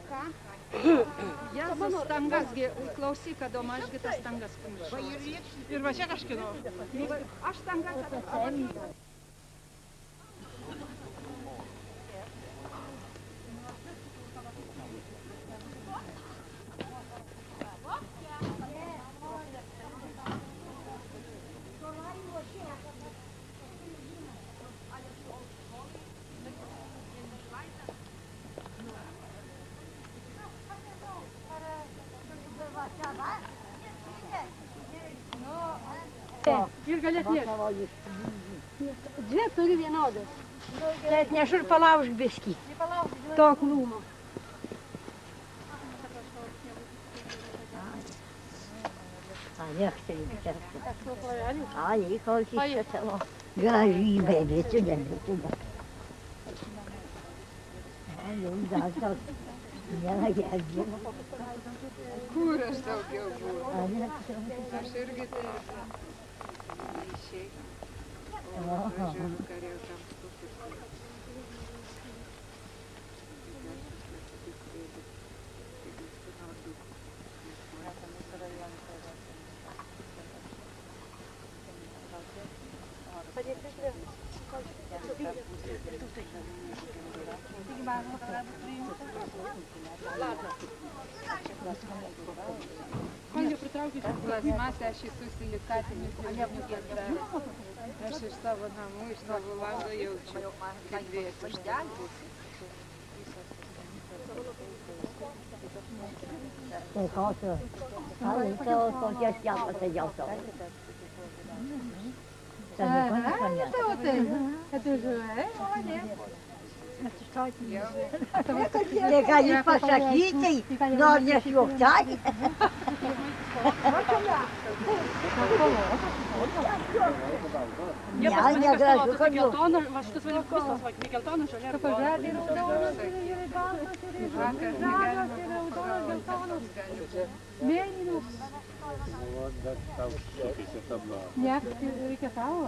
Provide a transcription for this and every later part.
Ką? Jėzus stangasgi, klausyk, kad domažgi tas stangas pamiršau. Ir va čia kažkino. Aš stangas atsimenu. Ir gali atnešti. Dvi turi vienodas. Tai atnešu ir palaužk biskį. To klūmo. Niech się nie wyczerpie. A jej kolki się celo. Gazi, baby, cuda. A już zaczął. Nie na jeździe. Kur aš daugiau buvau? Aš irgi tai išėjau. O važiuoju kariau tam stukus. Plazmasę aš esu silikatinius lyginius atdaręs. Aš iš savo namų, iš savo lango jaučiu, kad vėjas uždegęs. Tai kokiu. Ale to kokias japas sėdžiau to. Tai gali pasakyti, nors nešliuktai. Jie pas mane kažkada tokia geltona, va šitas vadinasi visas, va, geltona, žalia, Mėlynos. Ne, reikia tavo.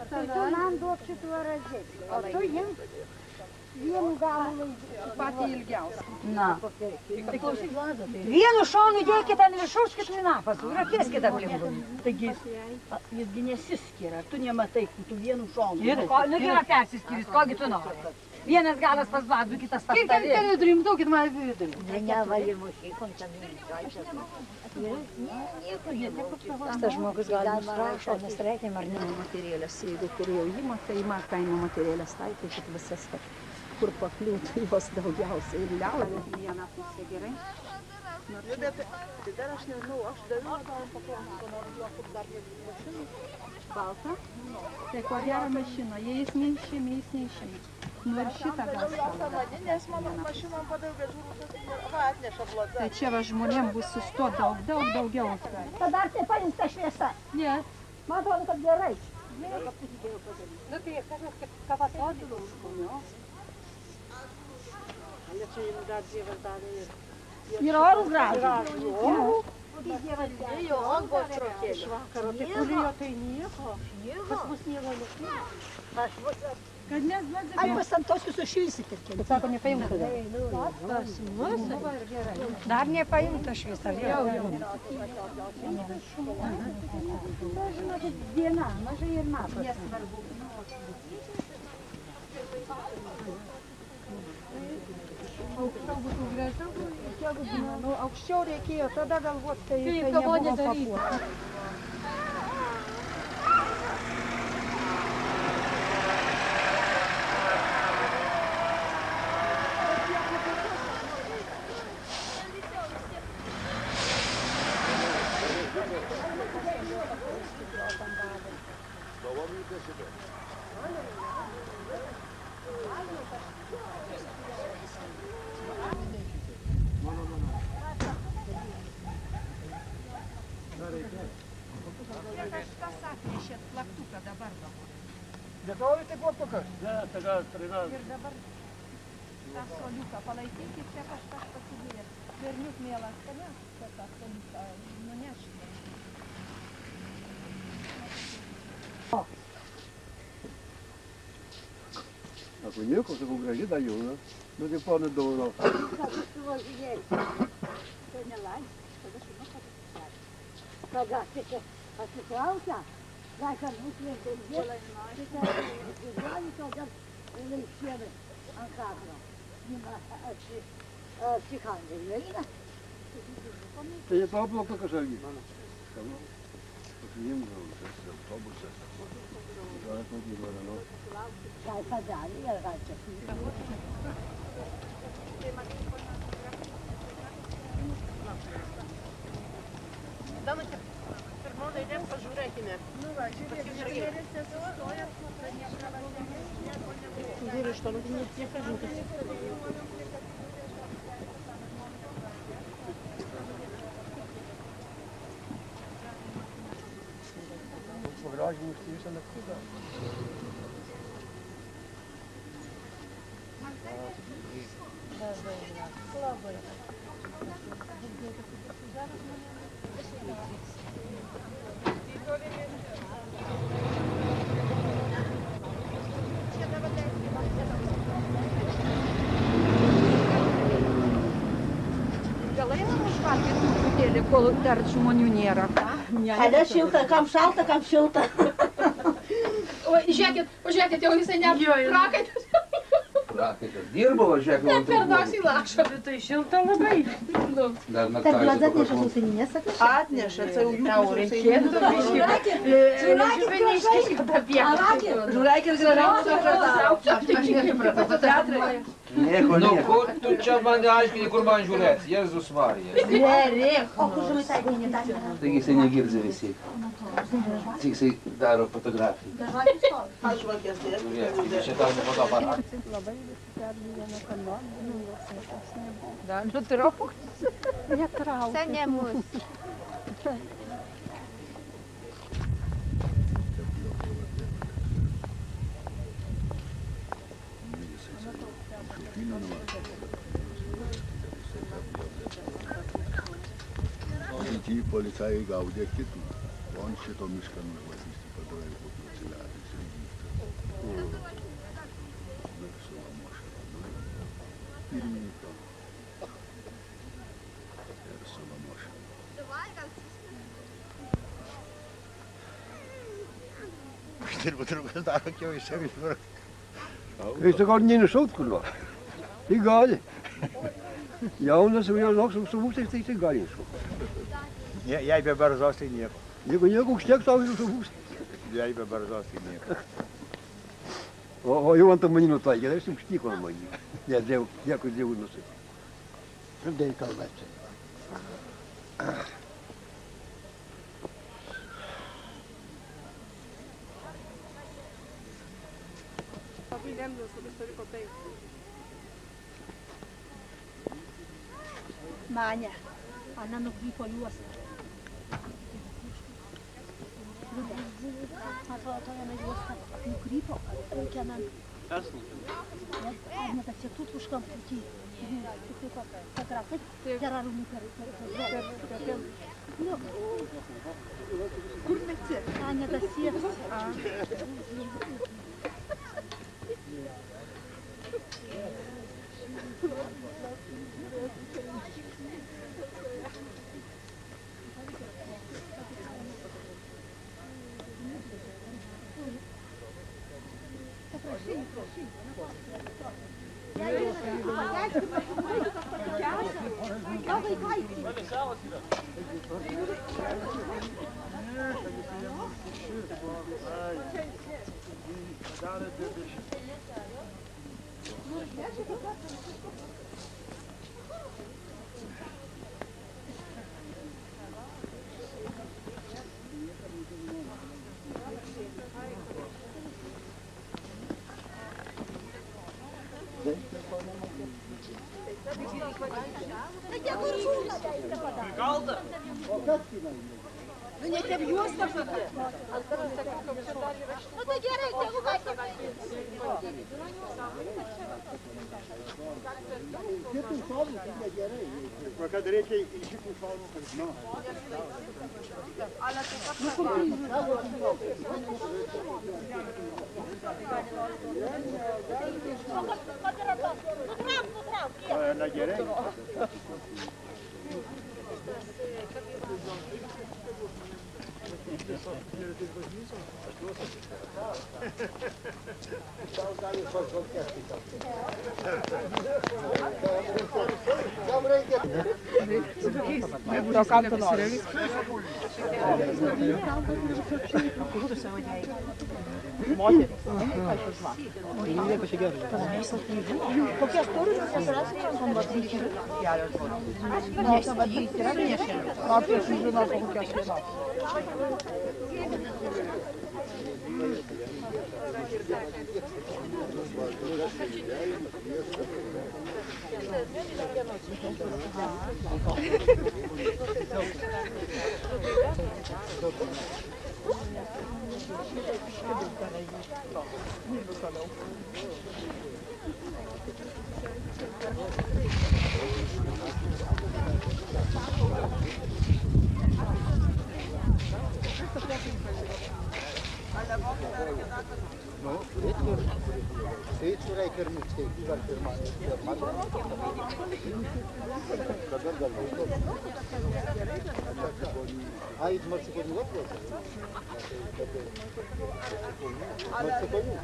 Tai tu man duok šituo razėti. O tu jiems vienu galu Patį ilgiausią. Na. Vienu šonu dėkit ant viršaus, kitų napas. Rakėskit aplinkui. Taigi, jisgi nesiskiria, tu nematai, tu vienu šonu. Nu yra persiskiris, kogi tu nori. Vienas galas pas Vladu, kitas pas tavį. Kiek rimtukit man vidurį. Nevalymušikom ten. Tas žmogus gal mus rašo, nes reikia marnimo materialės. Jeigu kur jaunimo, tai kaimo materialės taikykit visas, kur pakliūtų jos daugiausiai ir liaudė. Vieną pusę gerai. Tai dar aš nežinau, aš daviau Balta? Tai ko gero mašino, jais neišimi. Nu ir šitą gal savo. Nes mano mašinom padavė, bet žiūrų, va atneša blada. Tai čia va žmonėm bus susto daugiau. Tada ar tai paimta ta šviesa? Ne. Man atrodo, kad gerai. Nu tai kažkas kaip atrodydavo žmonių. Ale čia jums dar Dievas davė ir... Ir orų gražų. Jo, buvo trokėlė. Vakaro tai kulijo tai nieko. Pas mus nieko nekėjo. Kad mes Ai, pas ant tos jūs sušilsite. Bet sako, nepaimta tada. Dar nepaimta šviesa. Žinokit, diena, mažai ir matosi. Aukščiau būtų gražiau, nu, aukščiau reikėjo, tada galvot, tai nebuvo papuota. Готовите платука? Да, така, 13. Ir dabar tą soliuką palaikykit, čia kažkas pasidėjo. Berniuk mielas, kada tą soliuką nunešti? Sako, nieko, sakau, graži dar jauna. Nu, tai ponai dovanau. Kada čia atsiklausia, gal kad bus vėlgiai, šitą gyvenį, tada laikšėmė ant kaklo. Psichangė, Melina. Tai jie tavo plaktukas argi? Savo. Pasiimdavau, tas autobusas. Gal tokį varanau. Gal padarė, ir gal čia. Danutė, pirmą eilę pažiūrėkime. Nu va, žiūrėkite, sustoja, Žiūrė, iš toliau nepažintas. Pagražinus tiesą naktuką. labai. Gal einam užvalgyti truputėlį, kol dar žmonių nėra. Kada šilta, kam šalta, kam šilta. O žiūrėkit, jau visai net prakaitas. Prakaitas. Dirbo, žiūrėk, Net per daug įlakšo. Tai šilta labai. Dar naktaitė paprašau. sausainės Atneša, tai jau jų reikėtų. Žuraikis gražiausias Nieko, nu, kur tu čia man aiškini, kur man žiūrėti? Jėzus Marija. O kur žemaitaitė nedatė? Taigi jisai negirdi visi. Tik jisai daro fotografiją. Žiūrėk, čia tau ne fotoaparatą. Labai visi pergyvena, kad nu, jos nebuvo. Da, nutrauk. Netrauk. Tai ne mus. Ateity policajai gaudė kitų. O ant šito mišką nužvalgyti padarė kokį atsileidęs ir vyksta. Verslo mašina. Pirmininko. Verslo mašina. Dirba draugas daro, kiau iš čia išvarg. Jis gal nenušaut kur nors. Tai gali. Jaunas jau joks su mūsais, tai jisai gali iššaut. Jei be barzos, tai nieko. Jeigu nieko užtiek tau ir su mūsais. Jei be barzos, tai nieko. O jau ant manį nutaikė, tai aš užtiko ant manį. Nes dėkui Dievui nusakė. Žadėjai kalbėti. Manė, Ana nukrypo juostą. Man atrodo, to viena juosta nukrypo, kokia man. Kas nukrypo? Ar net atsietų užkam putį. Tik taip pat, kad ratai, gerarų nukarį. Kur meti? A, nedasieks. Nu, net ir juosta tokia. Nu, tai gerai, tegu vaikai. Va kad reikia į šitų šalmų, kad žinau. Na gerai. To kam tu nori? Moteris. Kokie turi, kokias rasime, Skaičių reikia ir nuskaityti, dar pirmą. Dabar dar vaikų. A, jūs Marcikonį atvažiuote? Marcikonį?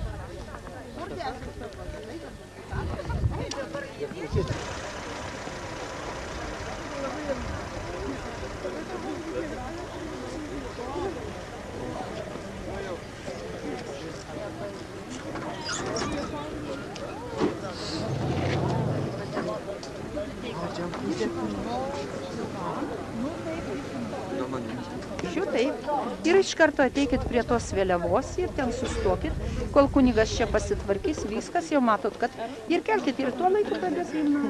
Taip. Ir iš karto ateikit prie tos vėliavos ir ten sustokit, kol kunigas čia pasitvarkys, viskas, jau matot, kad ir kelkit ir tuo laiku pradės himną.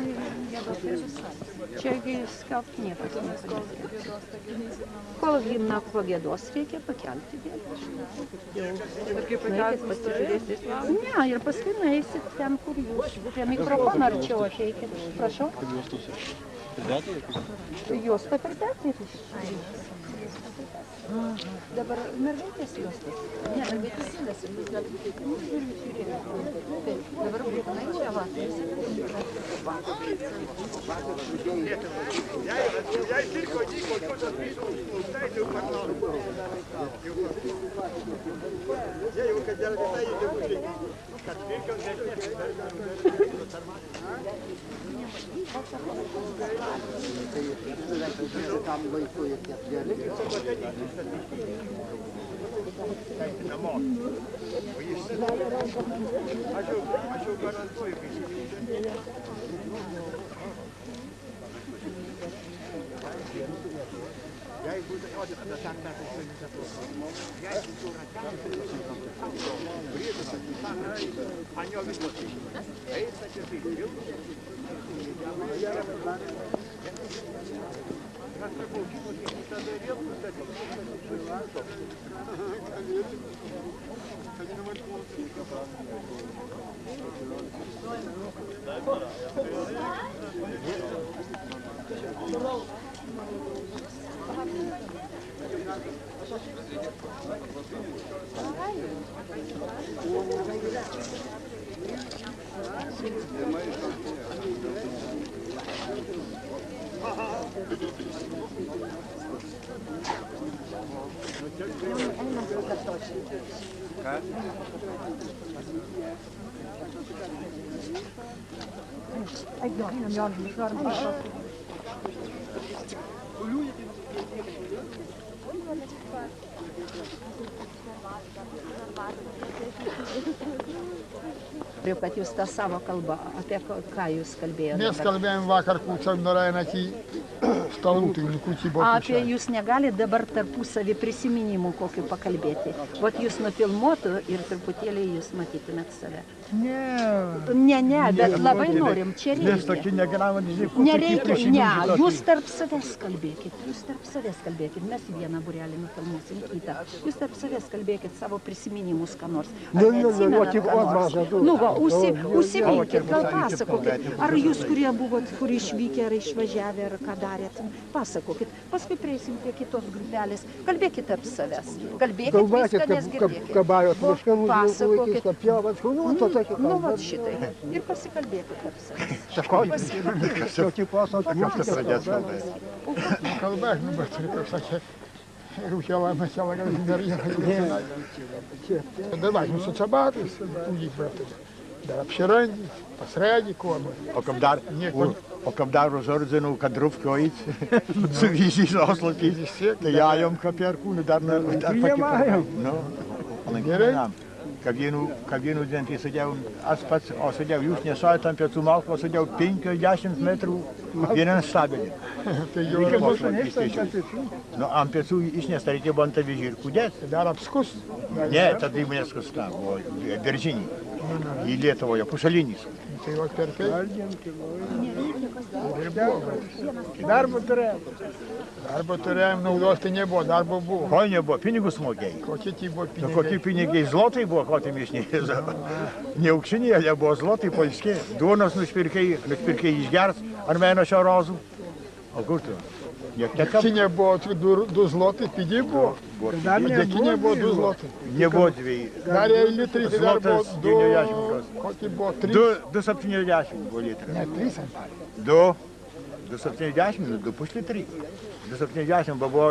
Čiagi skelbt niekas nepradės. Kol himną pagėdos reikia pakelti vėl. Ir kaip pakelti, pasižiūrėsit? Ne, ir paskui nueisit ten, kur jūs. Prie mikrofono arčiau ateikit. Prašau. Juostą pridėti. Dabar mergaitės juostas. Ne, mergaitės juostas. Jūs galite žiūrėti. Dabar būtinai čia va. Jei pirko dyko, kokios vyšos, tai jau paklausiu. Jei jau kad dėl visai įdėbūdžiai. Kad pirko, tam laiku ir tiek gerai. Namo. O jis aš jau garantuoju, kad jei būtų apie ten metais Kad jūs tą savo kalbą, apie ką jūs kalbėjote? Mes kalbėjom vakar kūčiam norėjome stalų, tai kūčiai buvo. Apie jūs negalite dabar tarpusavį prisiminimų kokiu pakalbėti. Vat jūs nufilmuotų ir truputėlį jūs matytumėt save. Ne, bet labai norim, čia reikia. Mes tokie negramonį, Nereikia, jūs tarp savęs kalbėkit, mes vieną būrelį nufilmuosim kitą. Jūs tarp savęs kalbėkit savo prisiminimus, ką nors. Užsiminkit, gal pasakokit, ar jūs, kurie buvot, kur išvykę, ar išvažiavę, ar ką darėt, pasakokit. Paskui prieisim prie kitos grupelės. Kalbėkit tarp savęs. Kalbėkit viską, nes girdėkit. Pasakokit. Nu, vat šitai. Ir pasikalbėkit tarp savęs. Kalba, bet kaip sakė, Рухела начала говорить, давай, ну со собакой, да, обширанди, посреди кому. O kam dar užordinau, kad rūpkiojit, suvyžys oslapys, tai jajom kapė ar kūnų dar pakipė. Gerai. Kad vienu dventį sudėjau, aš pats, o sudėjau, jūs nesojo tam pietų malko, sudėjau 50 metrų vieną stabelį. Tai jau yra Nu, ant pietų išnesta reikėjo ant avižį ir kūdėt. Dar apskus? Ne, tada jau neskusta, buvo beržinį. Į Lietuvoje, pušalinys. Tai jau perkai? Darbo turėjom, naudos tai nebuvo, darbo buvo. Ko nebuvo, pinigus mokėjai. Kokie tai buvo pinigai? Kokie pinigai, zlotai buvo, ko tai mišniai. Ne aukštinėje, jie buvo zlotai, polskiai. Duonos nusipirkai išgers, ar mėnesio rozų. O kur tu? Dėkinė buvo 2 zlotai, pigiai buvo. Dėkinė buvo 2 zlotai. Nebuvo 2. Dar jei litrai, tai dar buvo 2. Kokie buvo 3? 2,70 buvo litrai. Ne, 3. 2,70, 2,3. 2,70 buvo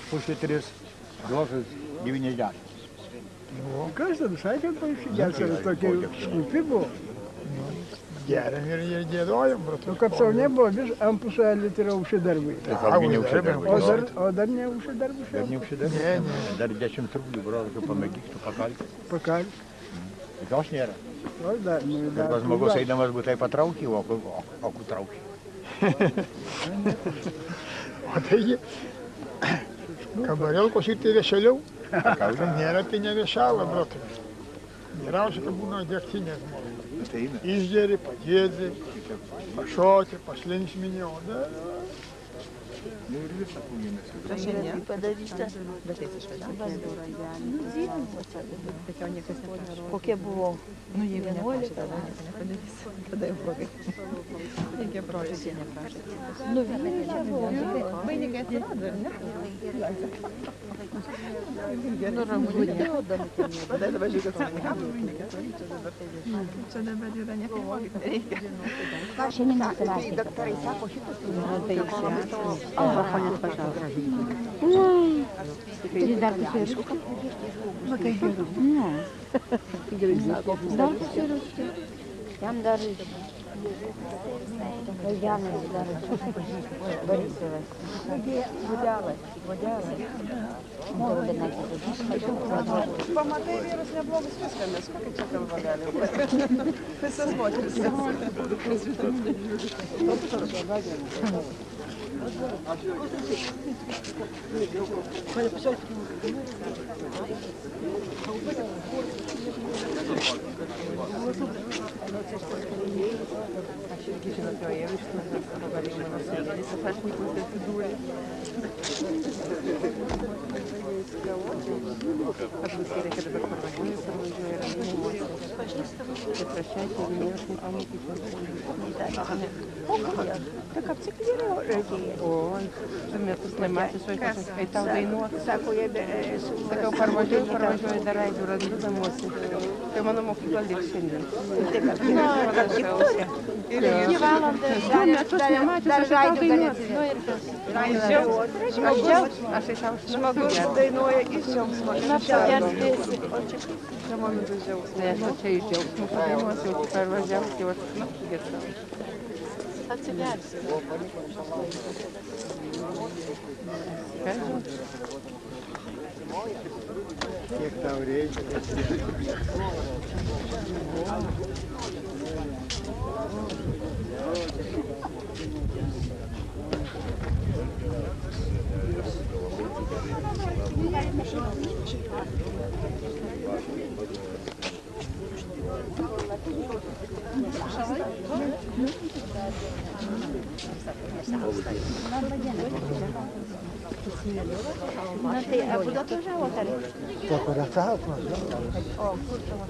pusė 3, 2,90. Kas ten sakė, paaiškės, ar tokie škupi buvo? Geriam ir jie dėdojam, bratu. Nu, kad savo nebuvo, vis ant pusę litro užsidarbai. Tai kalgi neužsidarbai. O dar neužsidarbai? Dar neužsidarbai? Dar 10 rublių, broliu, pamėgyk tu pakalti. Pakalti. Tokios nėra. Ir pas žmogus eidamas būtai patraukį, o kur traukį. O taigi, kabarelkos ir tai viešaliau. Nėra tai ne viešala, bratu. Geriausia, kad būna dėktinė žmonės. Išgeri, padėdzi, pašokė, paslinksminė, o da. Kokie buvo? Nu, jeigu neprašė, tada jau blogai. Reikia prašyti, neprašyti. Nu, čia buvo. Vainikai atsirado, ar ne? Nu, ramūnė. Tada dabar žiūrėk, kad čia dabar yra nepavogit, nereikia. Ką šiandien atsirado? Tai daktarai sako šitas. Tai išsiaiškino. Ponas pašalka. Jis dar susirūškė? Vakai geru. Ne. Dar susirūškė. Jam dar Janas dar Borisovas. Vodelai. Pamatai vyrus neblogus viską, nes kokia čia kalba gali būti. Visas moteris. Žinot, jo jie išmėgė savo galėjimą nusėdėlis, aš nikus atsidūrė. Aš vis reikia dabar parvažiuoju, parvažiuoju ir animuosiu. Tai prašyti, jeigu aš nepamatysiu. Так apsiklydėjo žaidėjai. O, tu metus nematys, o kai tau dainuot. Sako, sakiau, parvažiuoju, dar raidžiu randu namuose. Tai mano mokykla liks šiandien. Ir 2 valandas. 2 metus nematys, aš tau dainuot. Aš į tau Žmogus dainuoja iš džiaugsmo. Čia man bus džiaugsmas. Tai aš čia iš džiaugsmo padainuosiu, jau tik parvažiavus, jau aš gėsau. Atsigersi. Kiek tau reikia? Na tai, abudu atvažiavo dar? Taip, ir atsakymas. O, kur tavo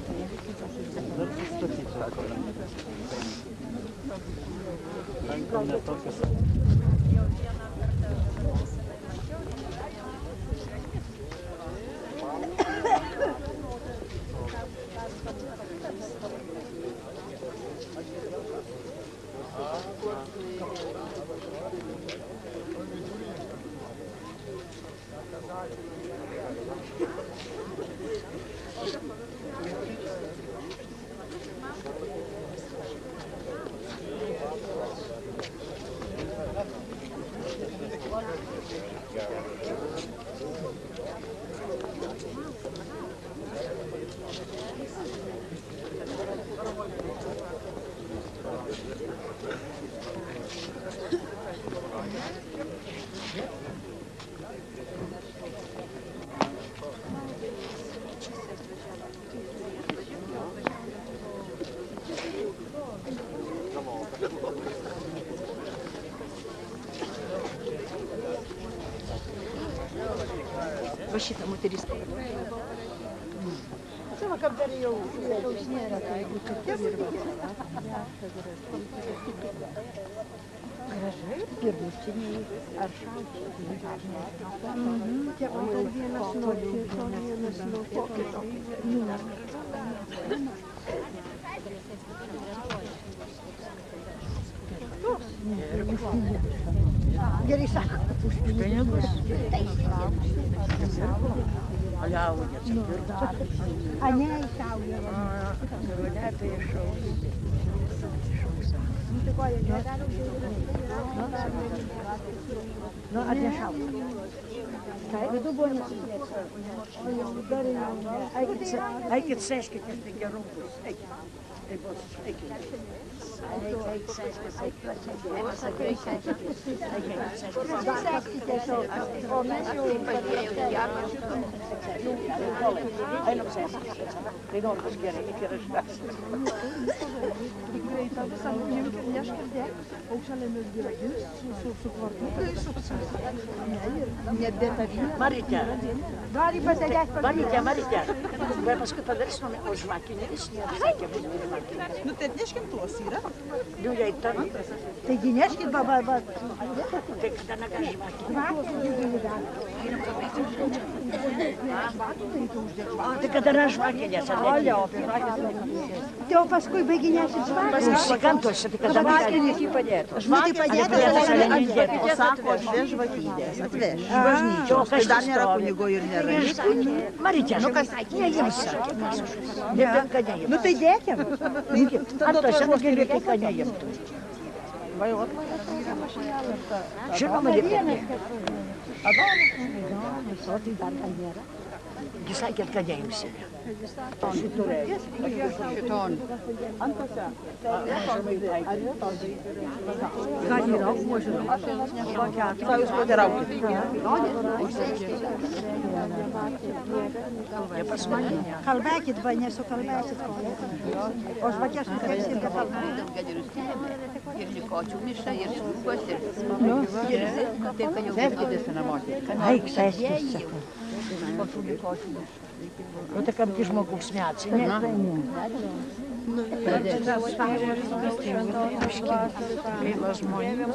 Va šitą moteris. Žinoma, kaip dar jau nėra, tai būtų dirba. Gražiai, pirmutiniai ar šalčiai. O dar vienas nuo kito, vienas nuo kito. Gerai sako, už pinigus. A ne, išauja. Ruletė išaus. Nu, atnešau. Vidu buvo nesidėta. O jau dar jau. Eikit, sėskite, tai gerų bus. Eikit. Tai bus, eikit. O mes jau einam sėskite. Tai nors bus gerai, iki raštas. Greitą visą neškardė, aukšelėmis gyragis, su kvartutais. Marite, bet paskui padarysim už žvakinėlis, nesakė, bus žvakinėlis. Nu, tai atneškim tuos yra. Nu, jei tam. Taigi neškit, baba. Tai kada naga žvakinė. Tai kada yra žvakinės. Tai o paskui baiginėsit žvakinės. Užsikantuosi, tai kada žvakinės jį padėtų. Žvakinės o sako, atvež žvakinės. Atvež. Bažnyčios. Tai dar nėra kunigo ir nėra. Marite, nu kas, nejiems sakė. Nebenka nejiems. Nu, tai dėkim. Antose nugėlė, tai ką neimtų. Žinoma, dėkėlė. Adomas, o tai dar ką nėra. Jūs sakėt, kad neimsime. Šiton. Antose. Ką yra, žinoma. Ką jūs patiraukite? Ne pas mane. Kalbėkit, va, nesukalbėkit. O žvakės nukreipsit, kad kalbėkit. Ir likočių miša, ir šrūkos, ir zirzimas, taip, kad jau girdės namuose. Eik, sėskis, sako. O tai kam ti žmogus metai, ne? Gaila žmonių.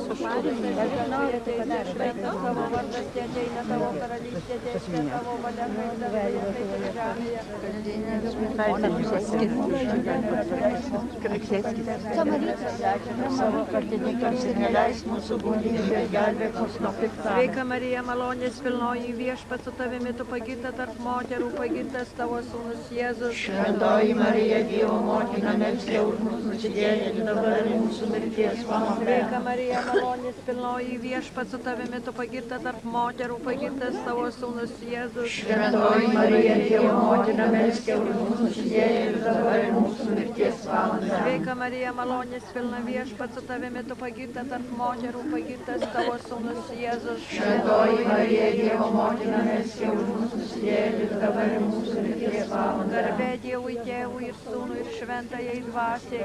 Savo kaltininkams ir neleis mūsų gundyti ir gelbėk mus nuo pikto. Sveika Marija, malonės pilnoji, viešpats su tavimi, tu pagirta tarp moterų, pagirtas tavo sūnus Jėzus. Šventoji Marija, Dievo motina, melskė už mus nusidėjėlius, dabar ir mūsų mirties valandoje. Sveika Marija, malonės pilnoji, viešpats su tavimi, tu pagirta tarp moterų, pagirtas tavo sūnus Jėzus. Šventoji Marija, Dievo motina, melskė už mus nusidėjėlius, dabar ir mūsų mirties valandoje. Sveika Marija, malonės pilna, viešpats su tavimi, tu pagirta tarp moterų, pagirtas tavo sūnus Jėzus. Šventoji Marija, Dievo motina, melskė už mus nusidėjėlius, dabar ir mūsų mirties valandoje. Garbė Dievui Tėvui ir Sūnui ir Šventajai Dvasiai.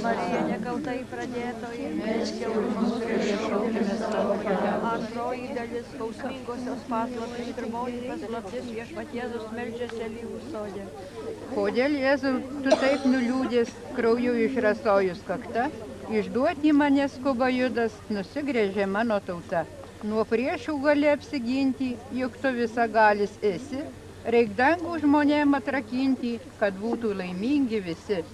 Marija nekaltai pradėtoji. Antroji dalis skausmingosios paslaptys. Pirmoji paslaptis viešpaties Jėzus meldžiasi alyvų sode. Kodėl Jėzau, tu taip nuliūdęs, krauju išrasojus kakta, išduoti mane skuba Judas, nusigrėžė mano tauta. Nuo priešų gali apsiginti, juk tu visagalis esi, reik dangų žmonėm atrakinti, kad būtų laimingi visi.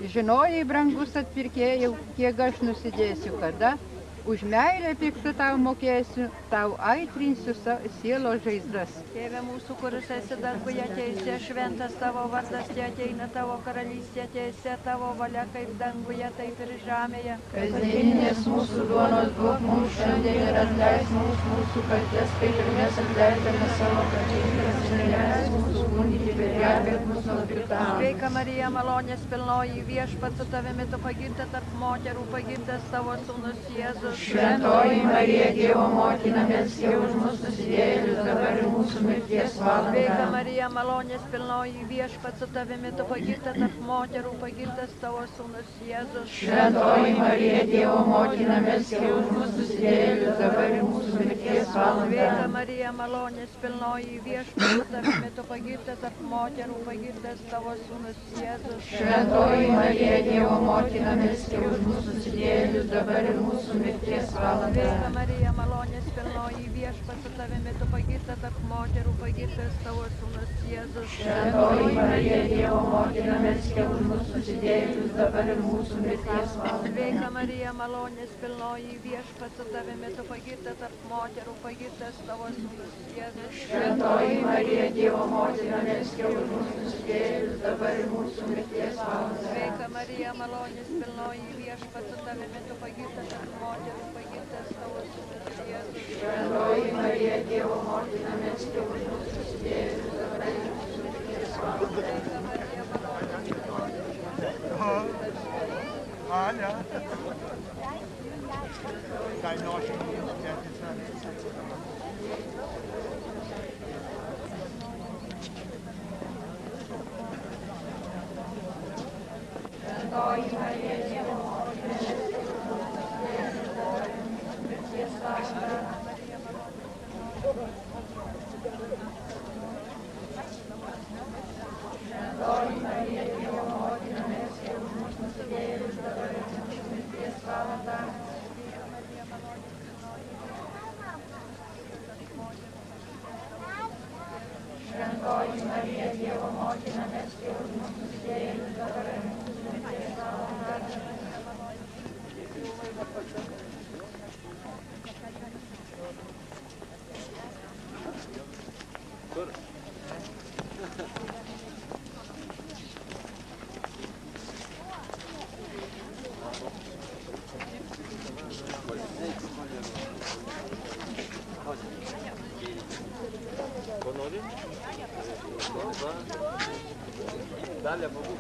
Žinojai, brangus atpirkėjau, kiek aš nusidėsiu kada, už meilę piktų tau mokėsiu, tau aitrinsiu sielos žaizdas. Tėve mūsų, kuris esi danguje, teisė, šventas tavo vardas, te ateina tavo karalystė, teisė tavo valia, kaip danguje, taip ir žemėje. Kasdieninės mūsų duonos duok mums šiandien ir atleisk mums mūsų kaltes, kaip ir mes atleidžiame savo kaltininkams, ir neleisk mūsų skundyti, bet gelbėk mus nuo pikto. Sveika Marija, malonės pilnoji, viešpats su tavimi, tu pagirta tarp moterų, pagirtas tavo sūnus Jėzus. Šventoji Marija, Dievo motina, melskė už mus nusidėjėlius, dabar ir mūsų mirties valandoje. Sveika Marija, malonės pilnoji, viešpats su tavimi, tu pagirta tarp moterų, pagirtas tavo sūnus Jėzus. Šventoji Marija, Dievo motina, melskė už mus nusidėjėlius, dabar ir mūsų mirties valandoje. Sveika Marija, malonės pilnoji, viešpats su tavimi, tu pagirta tarp moterų, pagirtas tavo sūnus Jėzus. Šventoji Marija, Dievo motina, melskė už mus nusidėjėlius, dabar ir mūsų mirties valandoje. Sveika Marija, malonės pilnoji, viešpats su tavimi, tu pagirta tarp moterų, pagirtas tavo sūnus Jėzus. Šventoji Marija, Dievo motina, melskė už mus nusidėjėlius, dabar ir mūsų mirties valandoje. Sveika Marija, malonės pilnoji, viešpats su tavimi, tu pagirta tarp moterų, pagirtas tavo sūnus Jėzus. Šventoji Marija, Dievo motina, melskė už mus nusidėjėlius, dabar ir mūsų mirties valandoje. Sveika Marija, malonės pilnoji, viešpats su tavimi, tu pagirta tarp moterų, pagirtas tavo sūnus Jėzus. Šventoji Marija, Dievo motina, melskė už mus nusidėjėlius, dabar ir mūsų mirties valandoje. Aня. Дай ножик. Šventoji Marija, Dievo motina, melskė už mus nusidėjėlius, dabar ir mūsų mirties valandoje. Šventoji Marija, Dievo motina, melskė už mus nusidėjėlius, dabar ir mūsų mirties valandoje. Далее могу.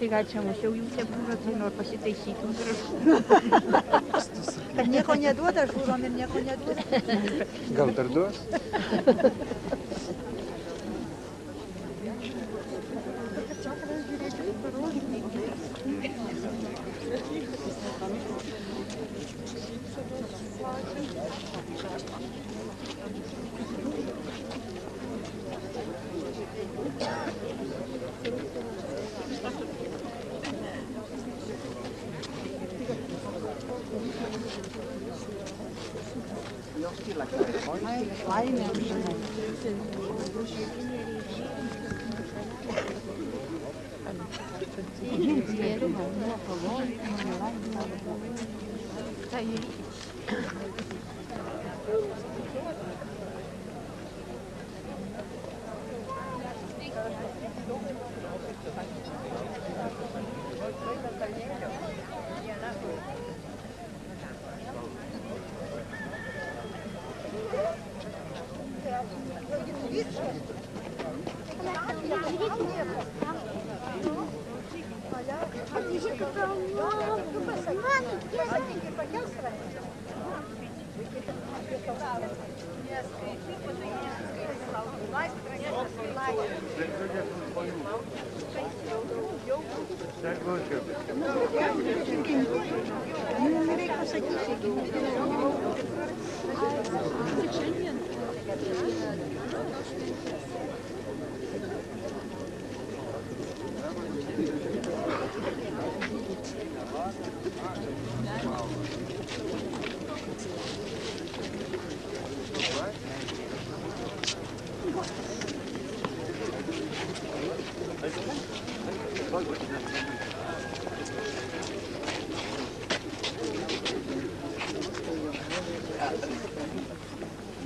Tai gal čia mus jau jūs būrat, tai nors pasitaisytum gražu. Kad nieko neduoda, žūrom ir nieko neduoda. Gal dar duos?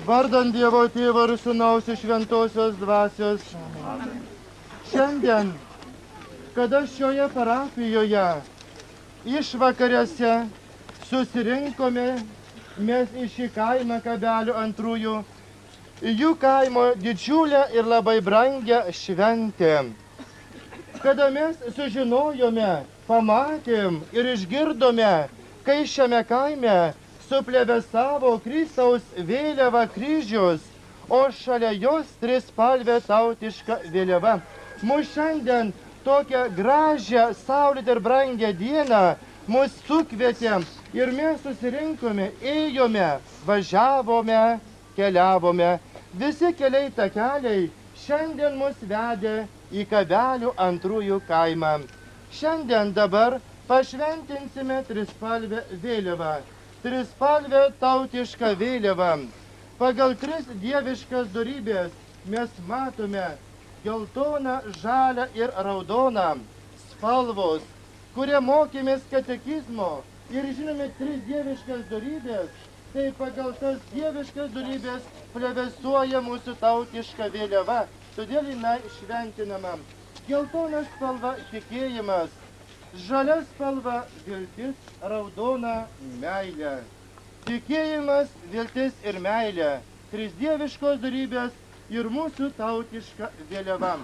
Vardant Dievo Tėvo ir Sūnaus ir Šventosios Dvasios. Šiandien, kada šioje parapijoje išvakarėse susirinkome mes į šį kaimą Kabelių antrųjų, jų kaimo didžiulę ir labai brangią šventę. Kada mes sužinojome, pamatėm ir išgirdome, kai šiame kaime suplevėsavo Kristaus vėliava kryžius, o šalia jos trispalvė tautiška vėliava. Mūsų šiandien tokią gražią, saulėtą ir brangią dieną mus sukvietė ir mes susirinkome, ėjome, važiavome, keliavome. Visi keliai takeliai šiandien mus vedė į Kabelių antrųjų kaimą. Šiandien dabar pašventinsime trispalvę vėliavą. trispalvę tautišką vėliavą. Pagal 3 dieviškas dorybės mes matome geltoną, žalią ir raudoną spalvos, kurie mokėmės katekizmo ir žinome 3 dieviškas dorybės, tai pagal tas dieviškas dorybės plevėsuoja mūsų tautiška vėliava, todėl jinai šventinama. Geltona spalva tikėjimas, žalia spalva viltis, raudona meilė. Tikėjimas, viltis ir meilė, 3 dieviškos dorybės ir mūsų tautiška vėliava.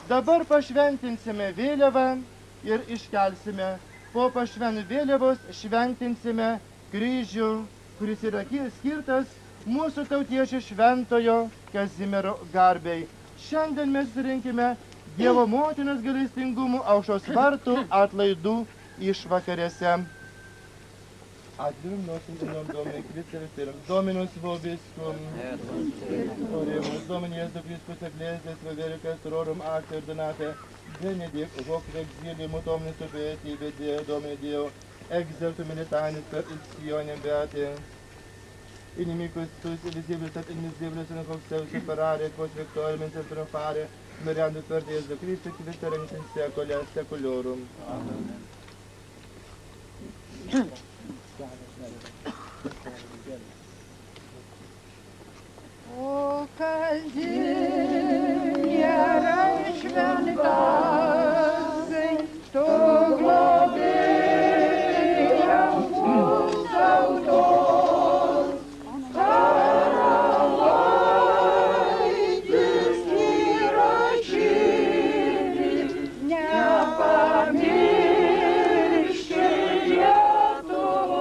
Dabar pašventinsime vėliavą ir iškelsime. Po pašventų vėliavos šventinsime kryžių, kuris yra skirtas mūsų tautiečių šventojo Kazimiero garbei. Šiandien mes surinkime Dievo motinos gailestingumų aušros vartų atlaidų išvakarėse. Advirum nosim Domini Domini Christus, Dominus vobiscum, Oremus Domini Jesu Christus ecclesias Veverica Sororum Acta Ordinate, Benedict hoc exilium Dominus Subeti, Deo Domini Deo, exertum militanis per Sioniem beate, inimicus tus invisibilis et invisibilis in hoc seus separare, quos victorium in triumphare, meriandus per Jesu Christus, victorem in saecula saeculorum. Amen. O kasdien nėra šventasai, tu globėjam mūsų tautos, karalaitis yra širdį, nepamirški Lietuvos.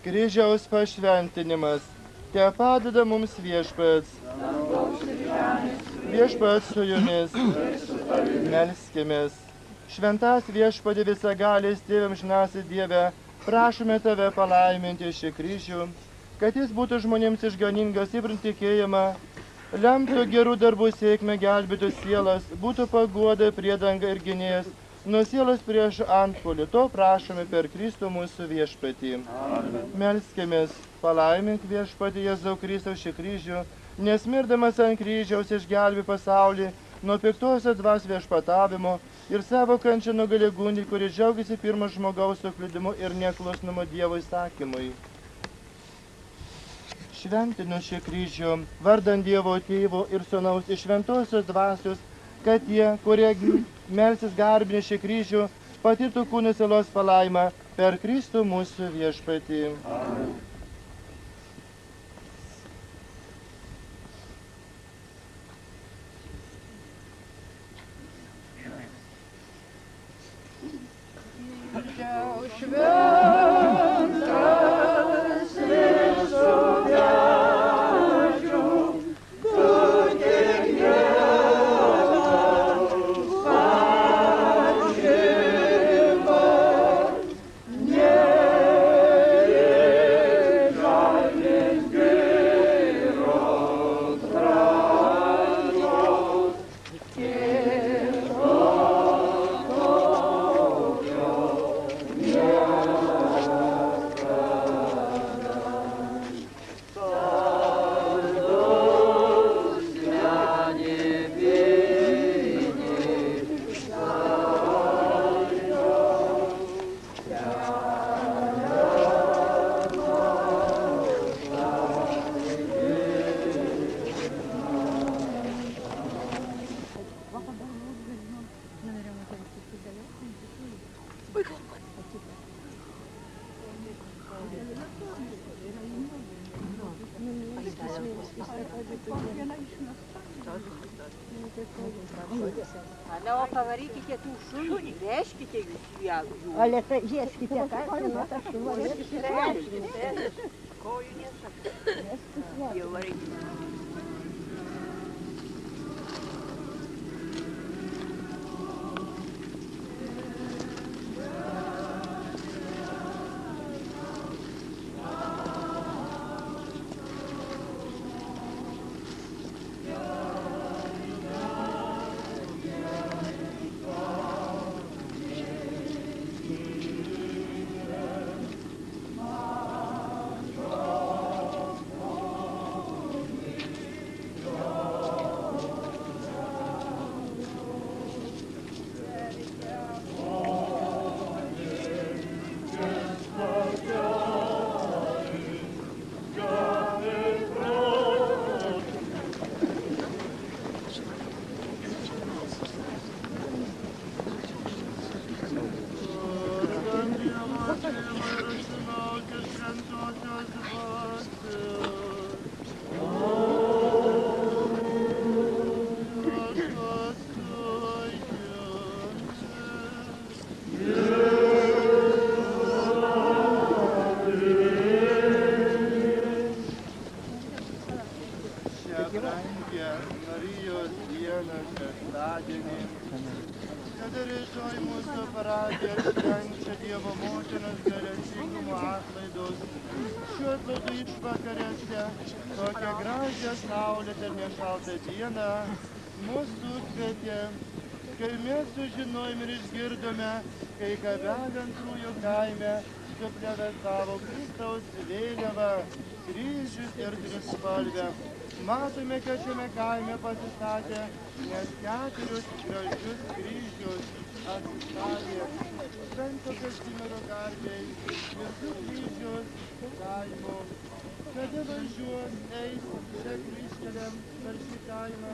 Kryžiaus pašventinimas. Te padeda mums viešpats. Viešpats su jumis. Melskimės. Šventas viešpatį visagalis Tėve amžinasis Dieve, prašome Tave palaiminti šį kryžių, kad jis būtų žmonėms išganingas, stiprint tikėjimą, lemtų gerų darbų sėkmę, gelbėtų sielas, būtų paguoda, priedanga ir gynėjas, nuo sielos prieš antpuolį. To prašome per Kristų mūsų viešpatį. Melskimės, palaimink viešpatį Jėzau Kristaus šį kryžių, nes mirdamas ant kryžiaus išgelbė pasaulį nuo piktosios dvasios viešpatavimo ir savo kančią nugalė gundį, kuri džiaugiasi pirmo žmogaus suklydimu ir neklusnumu Dievo įsakymui. Šventinu šį kryžių, vardant Dievo Tėvo ir Sūnaus iš Šventosios Dvasios, kad tie, kurie melsis garbinį šį kryžių, patirtų kūno sielos palaimą per Kristų mūsų viešpatį. Amen. Ale o pavarykite tų šunį, veškite jūs jų. Ale tai ieškite, ką žinot, aš suvarykite. Kojų nesakau. Jau varykite. Sužinojom ir išgirdome, kai Gabelentrųjų kaime suplevėsavo Kristaus vėliava, kryžius ir trispalvė. Matome, kad šiame kaime pasistatė net 4 gražius kryžius atsistatė. Švento Kazimiero garbei visų kryžius kaimo. Kada važiuos, eis šią kryžkelėm per šį kaimą.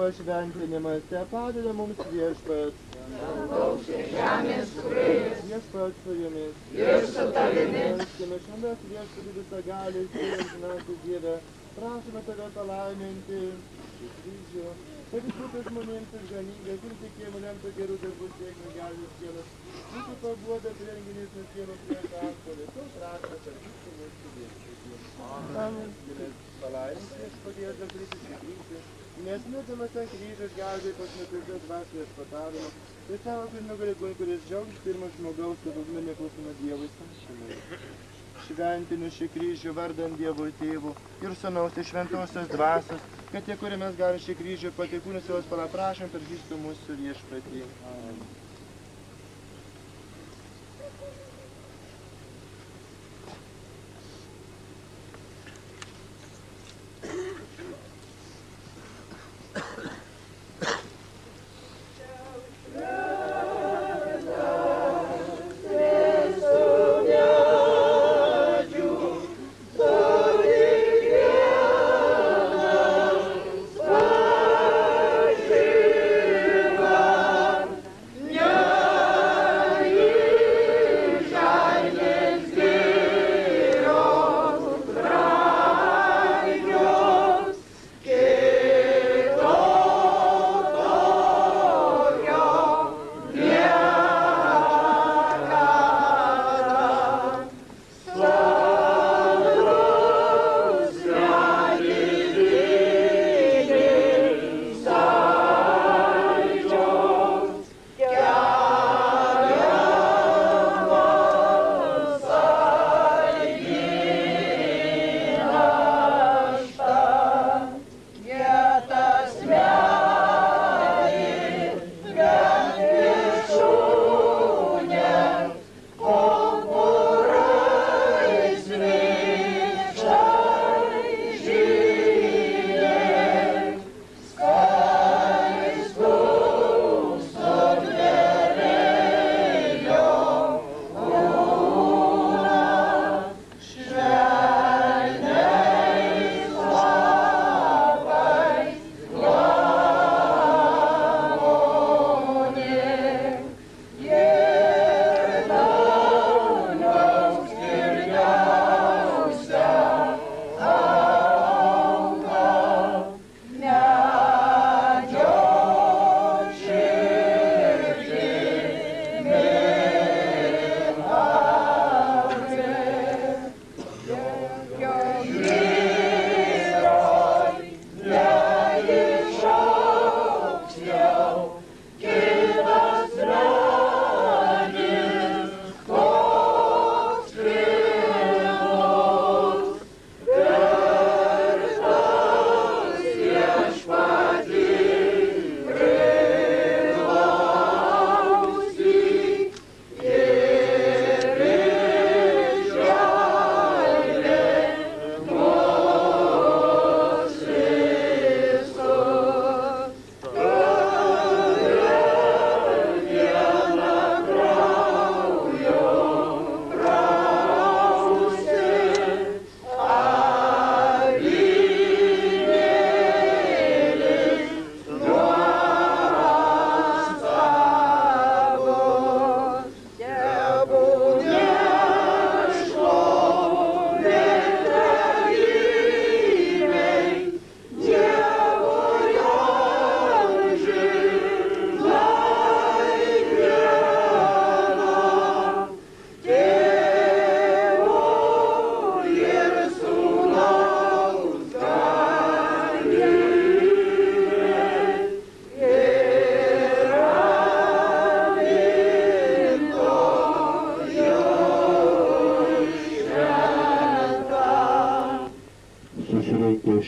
pašventinimas, te padeda mums viešpats. Viešpats su jumis. Ir su tavimi. Melskime šventas viešpatį visagalis, amžinasis Dieve, prašome tave palaiminti kryžių, kad jis būtų žmonėms išganingas ir tikėjimo lemtų gerų darbų sėkmę gelbės Dievas. Mūsų paguoda renginys nuo Dievo prieš antstolį. Tu prašome, kad mūsų mūsų viešpatį. Amen. Palaiminti viešpaties dėl kryžių. Nes mirdamas ant kryžių išgelbėjo pas neturtą dvasią viešpatavimą. Tai savo nugalėtojų, kuris džiaugiasi pirmas žmogaus, kad ugnė neklausoma Dievui samšimai. Šventiniu šį kryžių vardant Dievo Tėvų ir Sūnaus ir Šventosios Dvasios, kad tie, kurie mes gavome šį kryžių, pateikūnus jos prašom per Kristų mūsų viešpatį. Amen.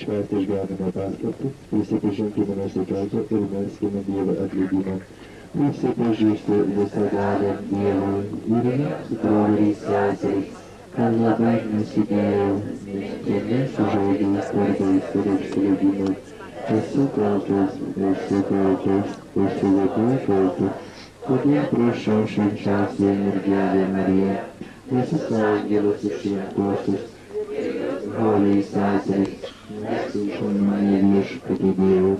švęsti išganimo paslaptį, prisipažinkime nusikaltę ir melskime Dievą atleidimą. Prisipažįstu visagaliam Dievui ir jums, broliai seserys, kad labai nusidėjau, mintimis, žodžiais, darbais ir apsileidimais. Esu kaltas, esu labai kaltas. Todėl prašau švenčiausią mergelę Mariją, visus angelus ir šventuosius, broliai seserys, mūsų žmonė viešpatie Dievu.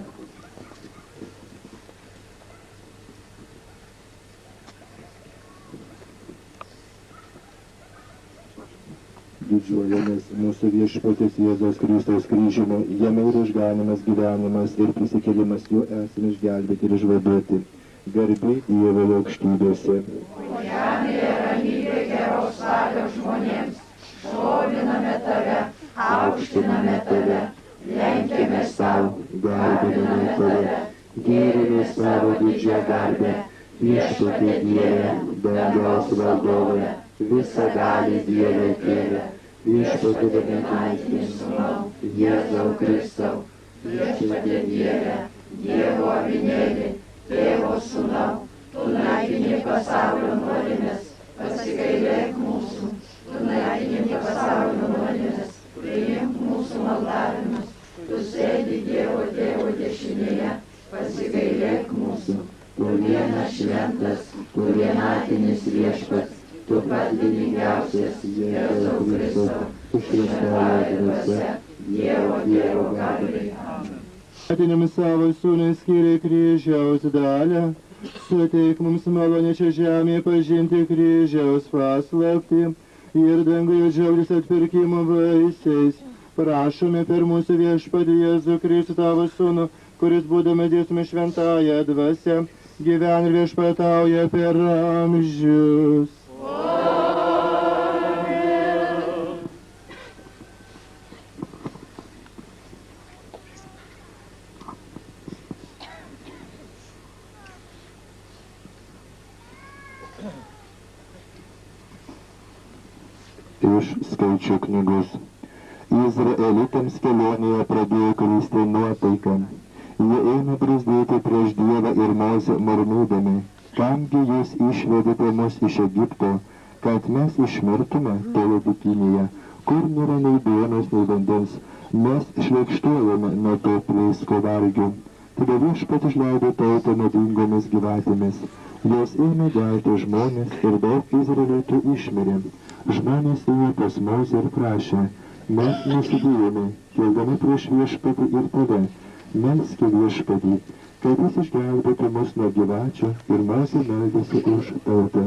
didžiuojamės mūsų viešpaties Jėzaus Kristaus kryžiumi, jame ir išganymas, gyvenimas ir prisikėlimas, juo esame išgelbėti ir išvaduoti. Garbė Dievo aukštybėse. O žemėje ramybė geros valios žmonėms, šloviname tave, aukštiname tave, lenkiame savo, garbiname tave, gėrime savo didžią garbę, viešpatie Dieve, dangaus valdove, visagali Dieve Tėve, viešpatie vienatinį Sūnau, Jėzau Kristau, viešpatie Dieve, Dievo avinėli, Tėvo Sūnau, tu naikini pasaulio nuodėmes, pasigailėk mūsų, tu naikini pasaulio nuodėmes, priimk mūsų maldavimus, tu sėdi Dievo Tėvo dešinėje, pasigailėk mūsų, tu vienas šventas, tu vienatinis viešpats, tu pats didingiausias, Jėzau Kristau, šventoji dvasia, Dievo Tėvo garbei. Atinėmis savo sūnui skyrė kryžiaus dalę, suteik mums malonę čia žemėje pažinti kryžiaus paslaptį ir danguje džiaugtis atpirkimo vaisiais. Prašome per mūsų viešpatį Jėzų Kristų tavo sūnų, kuris būdama dėsime šventąją dvasią, gyvena ir viešpatauja per amžius. Iš skaičių knygos. Izraelitams kelionėje pradėjo kristi nuotaika. Jie ėmė bruzdėti prieš Dievą ir Mozę murmėdami, kamgi jūs išvedėte mus iš Egipto, kad mes išmirtume toje dykinėje, kur nėra nei duonos, nei vandens, mes šleikštuojame nuo to pleisko valgių. Tada viešpat išleido tautą nuodingomis gyvatėmis. Jos ėmė gelti žmonės ir daug izraelitų išmirė. Žmonės ėjo pas Mozę ir prašė, mes nusidėjome, keldami prieš viešpatį ir tave, melski viešpatį, kad jis išgelbėtų mus nuo gyvačių, ir Mozė meldėsi už tautą.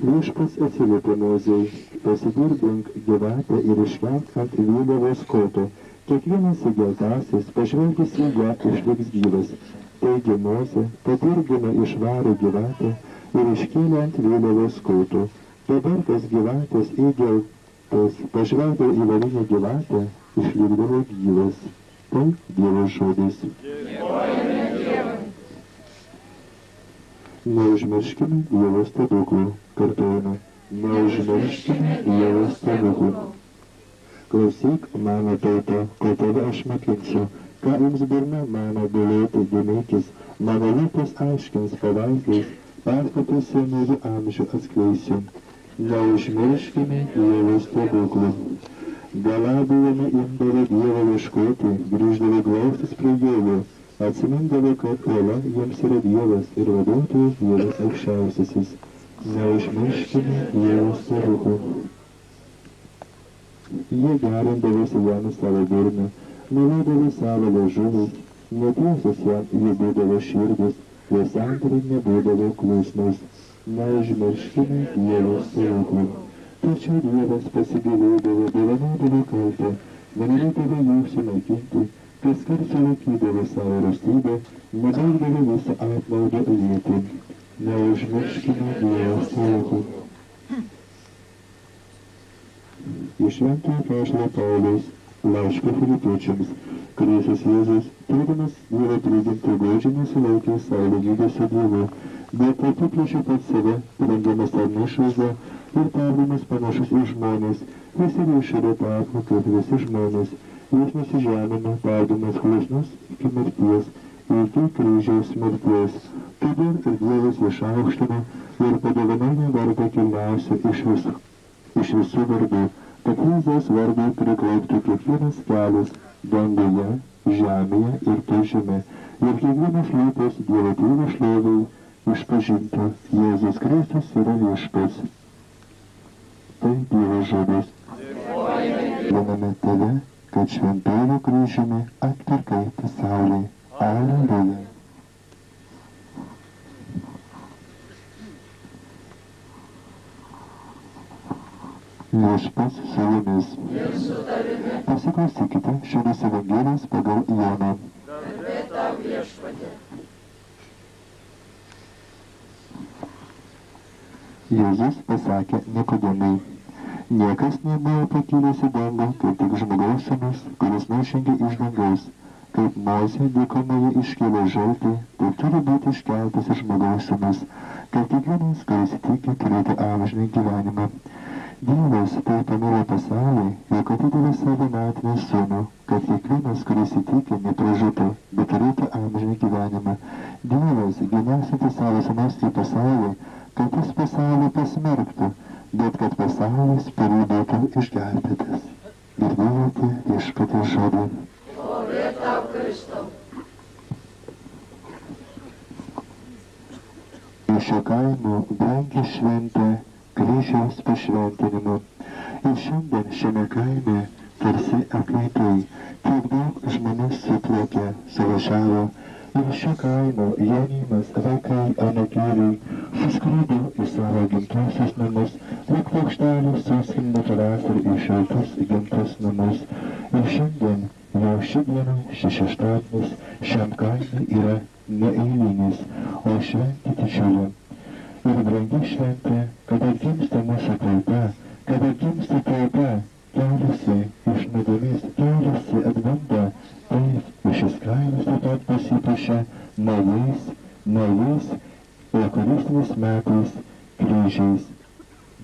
Viešpats atsiliepė Mozei, pasidirbink gyvatę ir iškelk ant vėliavos koto, kiekvienas įgeltasis, pažvelgęs į ją, išliks gyvas. Taigi Mozė padirgino išvarė gyvatę ir iškėlė ant vėliavos koto. Dabar tas gyvatės įgeltas pažvelgia į varinę gyvatę, išlikdavo gyvas. Tai Dievo žodis. Neužmirškime Dievo stebuklų. Kartuojame, neužmirškime Dievo stebuklų. Klausyk, mano tauta, ko tave aš mokinsiu, ką jums burna mano galėtų dėmėkis, mano lūpos aiškins paveiksliais, perskatos senųjų amžių atskleisiu. Neužmirškime Dievo stebuklų. Galabijame imdavo Dievo ieškoti, grįždavo glaustis prie Dievo, atsimindavo, kad uola jiems yra Dievas ir vaduotojas Dievas aukščiausiasis. Neužmirškime Dievo stebuklų. Jie gerindavosi jam savo burną, melodavo savo liežuviais, netiesos jam jų būdavo širdis, jo sandoriai nebūdavo klusnus. Neužmirškime Dievo stebuklų. Tačiau Dievas pasigailėdavo, dovanodavo kaltę, nenorėdavo jų sunaikinti, kaskart sulaikydavo savo rūstybę, nebaigdavo visą apmaudą lieti. Neužmirškime Dievo stebuklų. Iš Šventojo apaštalo Pauliaus laiško Filipiečiams, Kristus Jėzus, turėdamas Dievo prigimtį godžiai nesulaikė savo lygybės su Dievu, bet apiplėšė pats save, rengdamas savo išvaizdą ir tapdamas panašus į žmones, jis ir išorė tapo kaip visi žmonės, jis nusižemino, tapdamas klusnus iki mirties, iki kryžiaus mirties. Todėl ir Dievas išaukštino ir padovanojo vardą kilniausią iš visų vardų, kad Jėzaus vardui priklauptų kiekvienas kelias danguje, žemėje ir po žeme, ir kiekvienas lūpos Dievo Tėvo šlovei išpažintų, Jėzus Kristus yra viešpats. Tai Dievo žodis. Dėkojame tave, kad šventojo kryžiumi atpirkai pasaulį. Alleluja. Viešpats su jumis. Pasiklausykite šiandienos Evangelijos pagal Joną. Garbė tau, Viešpatie. Jėzus pasakė Nikodemui, niekas nebuvo pakilęs į dangų, kaip tik žmogaus sūnus, kuris nužengė iš dangaus. Kaip Mozė dykumoje iškėlė žaltį, taip turi būti iškeltas ir žmogaus sūnus, kad kiekvienas, kuris tiki, turėtų amžinį gyvenimą. Dievas taip pamilo pasaulį, jog atidavė savo vienatinį sūnų, kad kiekvienas, kuris įtiki, nepražūtų, bet turėtų amžinį gyvenimą. Dievas, nesintis savo sūnus į pasaulį, kad jis pasaulį pasmerktų, bet kad pasaulis per jį būtų išgelbėtas. Girdėjote Viešpaties žodį. Šlovė tau, Kristau. Iš šio kaimo brangi šventė kryžiaus pašventinimu. Ir šiandien šiame kaime tarsi atlaikai, tiek daug žmonių suplaukė, suvažiavo. Ir šio kaimo jaunimas, vaikai, anūkėliai suskrido į savo gimtuosius namus, lyg paukšteliai suskrido pavasarį į šiltus gimtus namus. Ir šiandien, jau ši diena, šis šeštadienis, šiam kaime yra neeilinis, o šventė didžiulė. Ir brangi šventė, kad atgimsta mūsų tauta, kad atgimsta tauta, keliasi iš nuodėmės, keliasi atbunda, taip šis kaimas taip pat pasipuošia naujais eucharistiniais metais kryžiais.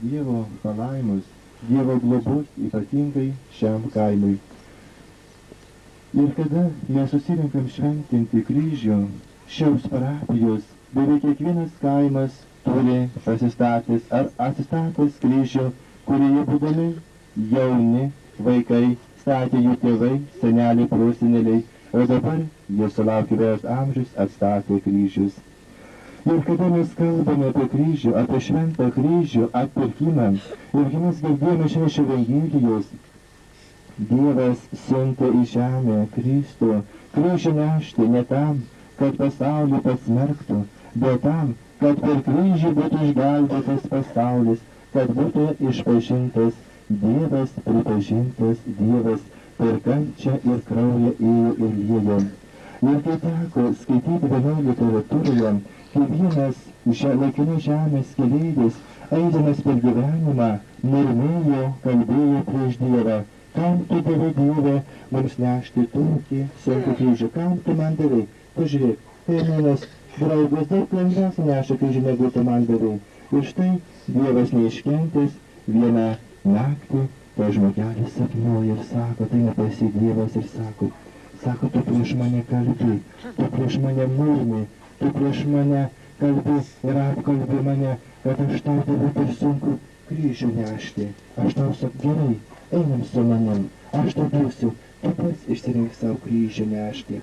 Dievo palaimus, Dievo globos ypatingai šiam kaimui. Ir kada mes susirinkam šventinti kryžių, šios parapijos, beveik kiekvienas kaimas turi pasistatęs ar atsistatęs kryžių, kurioje būdami jauni vaikai statė jų tėvai, seneliai, proseneliai, o dabar jie sulaukė vėjas amžius, atstatė kryžius. Ir kada mes kalbame apie kryžių, apie šventą kryžių, atpirkimą, ir kai mes girdėjome iš Evangelijos, Dievas siuntė į žemę Kristų, kryžių nešti ne tam, kad pasaulį pasmerktų, bet tam, kad per kryžių būtų išgelbėtas pasaulis, kad būtų išpažintas Dievas, pripažintas Dievas, per kančią ir kraują ėjo ir liejo. Ir kai teko skaityti vėliau literatūroje, kai vienas laikinų žemės keleivis, eidamas per gyvenimą, murmėjo, kalbėjo prieš Dievą. Kam tu davai, Dieve, mums nešti tokį sunkų kryžių? Kam tu man davai? Pažiūrėk, kaimynas, draugas daug lengviausiai neša kryžių, negu tu man davai. Ir štai Dievas neiškentęs vieną naktį, to žmogelis sapnuoja ir sako, tai nepasi Dievas ir sako, tu prieš mane kalbi, tu prieš mane murmi, tu prieš mane kalbi ir apkalbi mane, kad aš tau daviau per sunku kryžių nešti. Aš tau sakau, gerai, einam su manim, aš tau duosiu, tu pats išsirink savo kryžių nešti.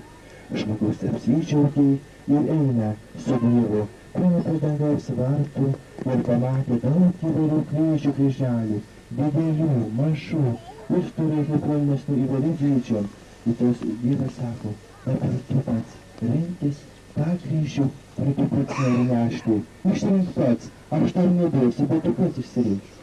Žmogus apsidžiaugė ir eina su Dievu, praeina prie dangaus vartų ir pamatė daug įvairių kryžių kryželių, didelių, mažų, ir storesnių, plonesnių įvairių dydžių. Ir tos Dievas sako, dabar tu pats rinkis tą kryžių, kurį tu pats nori nešti. Išsirink pats, aš tau neduosiu, bet tu pats išsirink.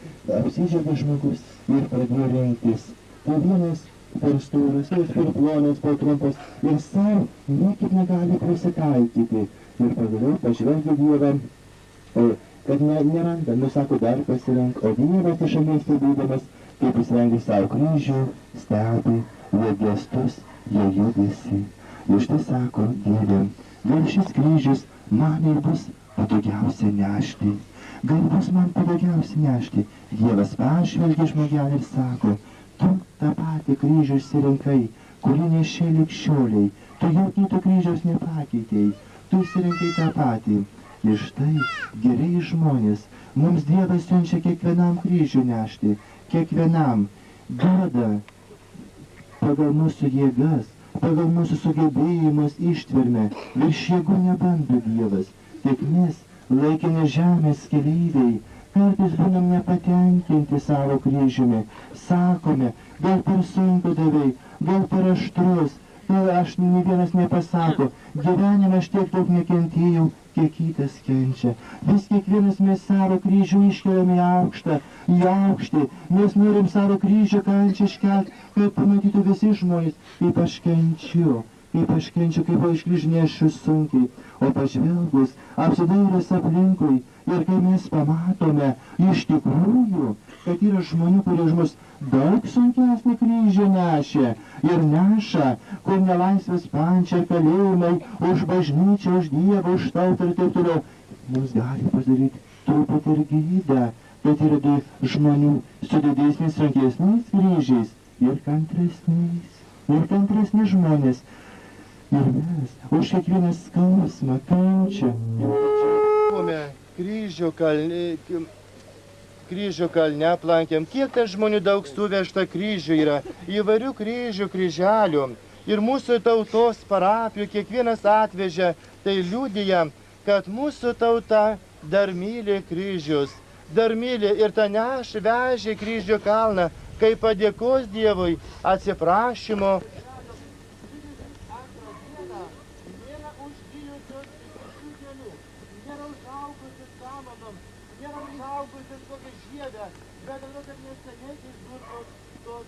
Apsidžiaugė žmogus ir pradėjo rinktis. Tai vienas per storas, per plonas, per trumpas ir savo niekaip negali prisitaikyti. Ir pagaliau pažvelgia Dievą, kad neranda, sako, dar pasirink, o Dievas iš šalies stebėdamas, kaip jis rengia savo kryžių, stebi jo gestus, jo judesį. Ir štai sako Dieve, gal šis kryžius man ir bus patogiausia nešti. Gal bus man patogiausia nešti. Dievas pažvelgia žmogelį ir sako, tu tą patį kryžių išsirinkai, kurį nešė ligšioliai, tu jau kito kryžiaus nepakeitei, tu išsirinkai tą patį. Ir štai geriai žmonės, mums Dievas siunčia kiekvienam kryžių nešti, kiekvienam duoda pagal mūsų jėgas, pagal mūsų sugebėjimus ištvermę, virš jėgų nebando Dievas, tik mes, laikini žemės keleiviai, kartais būnam nepatenkinti savo kryžiumi, sakome, gal per sunku davai, gal per aštrus, gal aš nei vienas nepasako, gyvenime aš tiek daug nekentėjau, kiekytės kenčia. Vis kiekvienas mes savo kryžių iškeliame į aukštį. Mes norim savo kryžių kančią iškelti, kad pamatytų visi žmonės, kaip aš kenčiu, kaip aš kryžnešiu sunkiai. O pažvelgus, apsidairęs aplinkui, ir kai mes pamatome iš tikrųjų, kad yra žmonių, kurie mus daug sunkesnį kryžių nešė ir neša, kur nelaisvės pančia kalėjimai už bažnyčią, už Dievą, už tautą ir taip toliau. Mums gali padaryti truputį ir gydą, kad yra žmonių su didesniais, rankesniais kryžiais ir kantresni žmonės. Ir mes už kiekvieną skausmą, kančią. Kryžių kalne aplankėm, kiek ten žmonių daug suvežta kryžių yra, įvairių kryžių, kryželių. Ir mūsų tautos parapijų kiekvienas atvežė, tai liudija, kad mūsų tauta dar myli kryžius, dar myli ir tą vežė kryžių kalną, kaip padėkos Dievui, atsiprašymo. Bet atrodo, kad neseniai durtos tos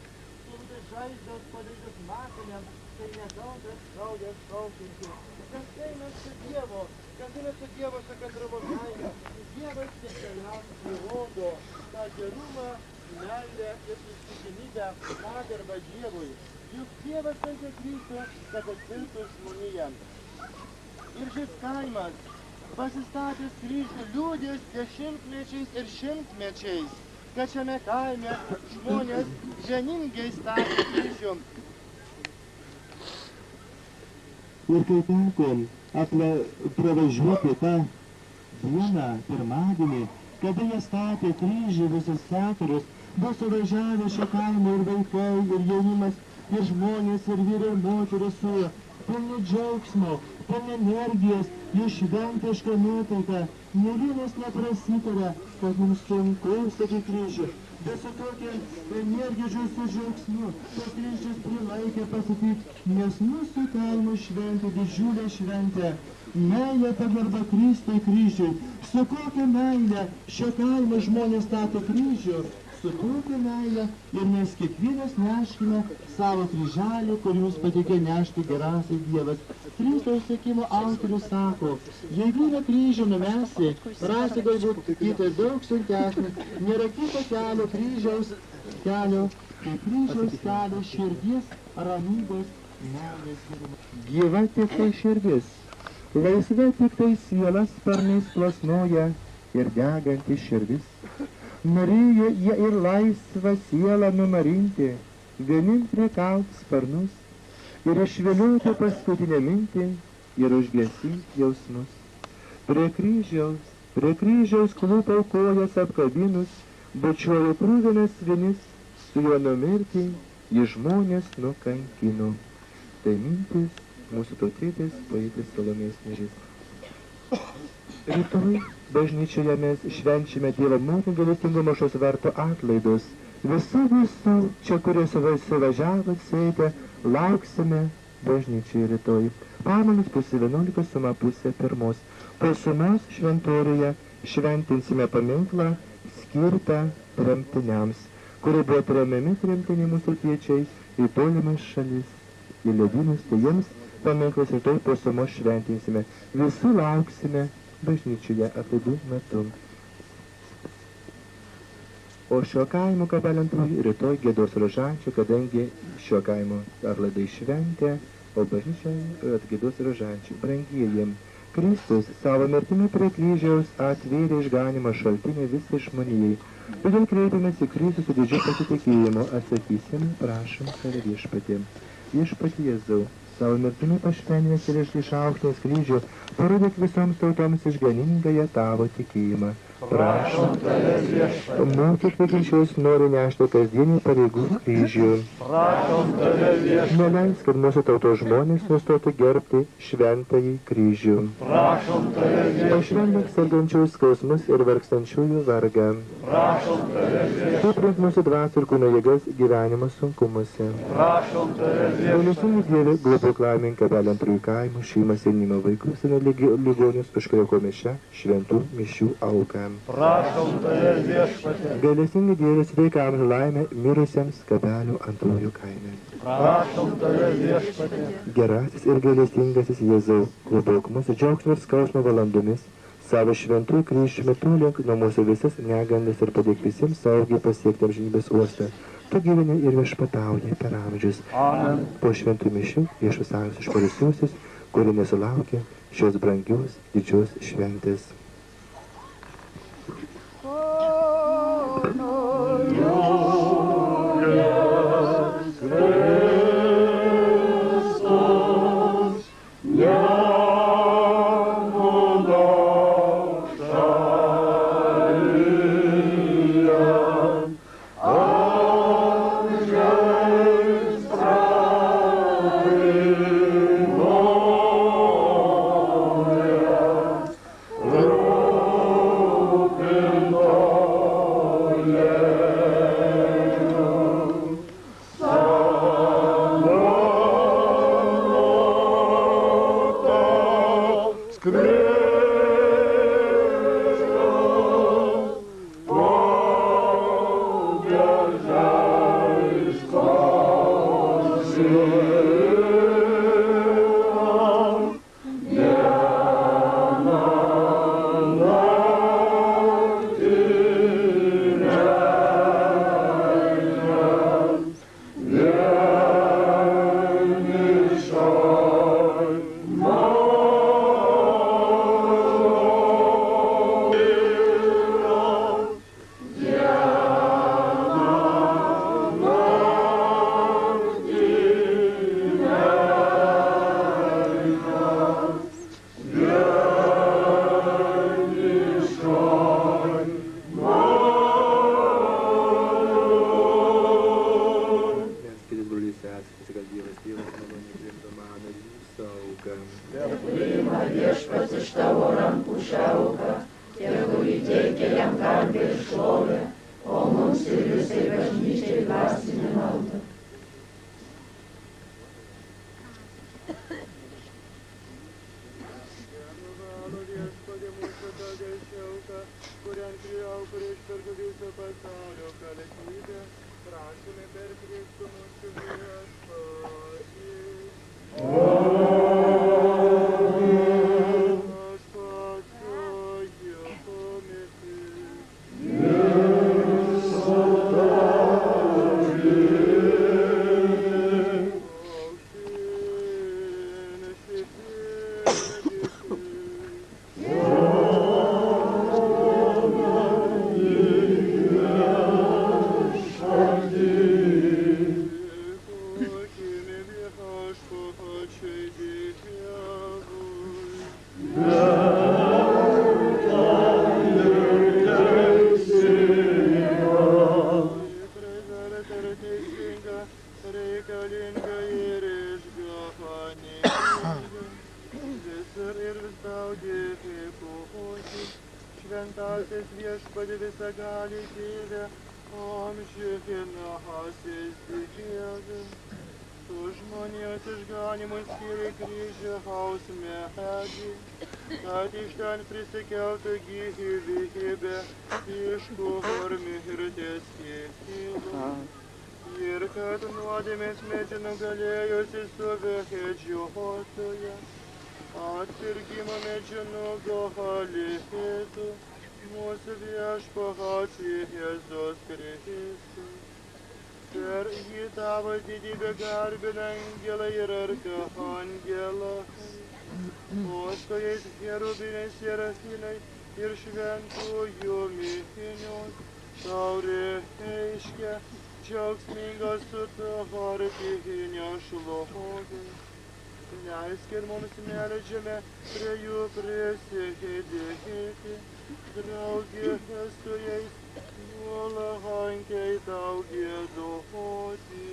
žaizdos padarytos matomėm, tai nekaltas kraujas šaukiantis. Kas eina su Dievo, su kantrumo meile. Dievas kiekvienam įrodo tą gerumą, meilę ir ištikimybę, pagarbą Dievui. Juk Dievas siuntė Kristų, kad atpirktų žmoniją. Ir šis kaimas, pasistatęs kryžių, liudys dešimtmečiais ir šimtmečiais, kad šiame kaime žmonės vieningai statė kryžių. Ir kai teko pravažiuoti tą dieną, pirmadienį, kada jie statė kryžių visus keturius, buvo suvažiavę šio kaimo ir vaikai, ir jaunimas, ir žmonės, ir vyrai, ir moterys su pilni džiaugsmo, pilni energijos, iš šventišką nuotaiką. Nė vienas neprasitarė, kad mums sunku statyti kryžių, bet su tokia energija, su džiaugsmu, tas kryžius prilaikė pasakyti, nes mūsų kaimo šventė, didžiulė šventė, meilė pagarba Kristui kryžiui. Su kokia meilė šio kaimo žmonės stato kryžių, su tokia meilė ir mes kiekvienas neškime savo kryželį, kurį mums patikė nešti geriausiai Dievas. Kristaus sekimo autorius sako, jei vieną kryžių numesi, rasi galbūt kitą daug sunkesnį, nėra kito kelio kryžiaus kelio, kai kryžiaus kelio širdies, ramybės, meilės gyvenimo. Gyva tik tai širdis, laisva tik tai siela sparnais plasnoja ir deganti širdis. Norėjo jie ir laisvą sielą numarinti, vienin prikalt sparnus ir išviliuoti paskutinę mintį ir užgesinti jausmus. Prie kryžiaus klūpau kojas apkabinus, bučiuoju krūvinas vinis, su juo numirti jį žmonės nukankino. Tai mintis mūsų tautybės poetės Salomėjos Nėris. Rytoj bažnyčioje mes švenčiame Dievo motinos gailestingumo aušros vartų atlaidus. Visų, čia kurie suvažiavo, sėdė, lauksime bažnyčioje rytoj. Pamalis 10:11, suma 10:30. Po sumos šventoriuje šventinsime paminklą skirtą tremtiniams, kurie buvo tremiami tremtiniai mūsų tiečiai į tolimas šalis, į ledynus, tai jiems paminklas rytoj po sumos šventinsime. Visų lauksime bažnyčioje atlaidų metu. O šio kaimo kapelantui rytoj giedos rožančių, kadangi šio kaimo atlaidai šventė, o bažnyčioje atgiedos rožančių. Brangieji, Kristus savo mirtimi prie kryžiaus atvėrė išganimo šaltinį visai žmonijai. Todėl kreipiamės į Kristų su didžiu pasitikėjimu, atsakysim, prašom save viešpatį. Viešpatį Jėzau, savo mirtimi pašventinęs ir išaukštinęs kryžių, parodyk visoms tautoms išganingąją tavo tikėjimą. Prašom tavęs viešpatie. Mokyk tikinčius nori nešti kasdienį pareigų kryžių. Prašom tavęs viešpatie. Neleisk, kad mūsų tautos žmonės nustotų gerbti šventąjį kryžių. Prašom tavęs viešpatie. Pašvelnik sergančiųjų skausmus ir vargstančiųjų vargą. Prašom tavęs viešpatie. Stiprink mūsų dvasių ir kūno jėgas gyvenimo sunkumuose. Prašom tavęs viešpatie. Gailestingi Dieve, globok laimink kabelį antrųjų kaimų, šeimas jaunimo vaikus ir ligonius, užkariaukome šią šventų mišių auką. Prašom tavęs viešpatie. Gailestingi Dieve, sveikam laimę mirusiems kabelių antrųjų kaime. Prašom tavęs viešpatie. Gerasis ir gailestingasis Jėzau, globok mūsų džiaugsmo ir skausmo valandomis, savo šventų kryžių metu link nuo mūsų visas negandas ir padėk visiems saugiai pasiekti amžinybės uostą. Tu gyveni ir viešpatauji per amžius. Amen. Po šventų mišių viešpasavimus išparusiuosius, kurie nesulaukė šios brangios didžios šventės. Ir kad nuodėmės medžių nugalėjusi suvehedžiotoje, atpirkimo medžių nugalėtų, mūsų viešpats Jėzus Kristus. Per jį tavo didybę garbina angelai ir arkangelai, postojais cherubinais serafimai ir šventųjų minios, tau reiškia džiaugsmingas su tavo artėhinio šlovė. leisk ir mums meldžiame prie jų prisikėdėti, draugė su jais, nuolankiai tau giedoti.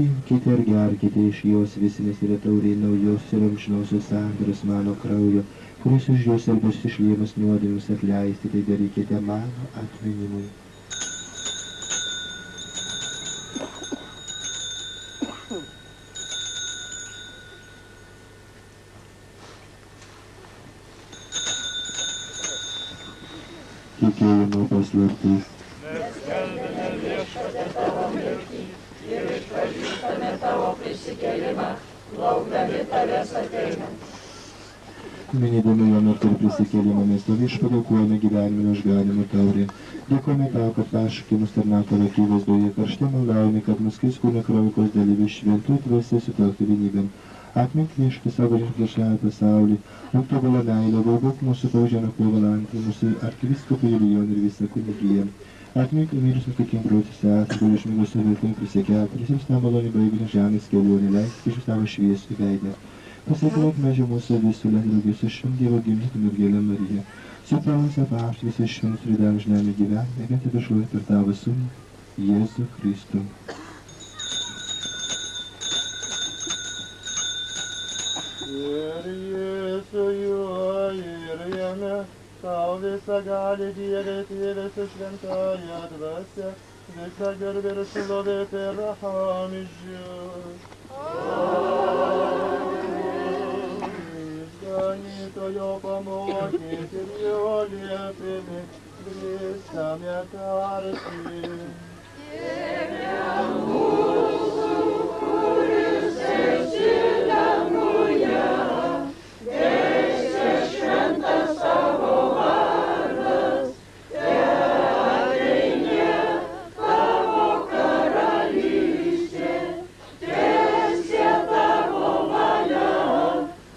Imkite ir gerkite iš jos visinės yra tauriai naujos ir amžinosios sandoros mano kraujo, kuris už jūs ir bus išliejamas nuodėmes atleisti, tai darykite mano atminimui. Tikėjimo paslaptis. Ir išpažįstame tavo prisikėlimą, laukdami tavęs ateinant. Minėdami jo mirtį ir prisikėlimą mes tave išpadėkojame gyvenimo išganimo taurė. Dėkojame tau, kad pašaukimus tarnautojo akivaizdoje karšte maldaujame, kad nuskris kūno krovikos dalyviai šventų dvasia sutelktų vienybėn. Atmink viešpatį savo išplačiąjį pasaulį, būk tobula meilė, vaibok mūsų pauženo povalantį, mūsų arkivyskupą Julijoną ir visą kunigiją. Atmink įmyrus nutikink brautis esą, kur išmygos viltim prisikelti, visiems tą malonį baiginį žemės kelionį, leisk iš tavo šviesų veidę. Pasakok mežė mūsų visų draugės su švent Dievo gimdytų mergelė Marija. Su tavas apaštų visais šventus ir amžiname gyvenime, kad apišuoja per tavo sūnų, Jėzų Kristų. Ir Jėzų juo ir jame, tau visą gali Dieve Tėve su šventąja dvasia, visą garbę ir šlovę per amžius. Išganytojo pamokyti ir jo liepimi, grįžtame tarsi. Tėve mūsų, kuris esi danguje, teisė šventas tavo vardas, teateinie tavo karalystė, teisė tavo valia,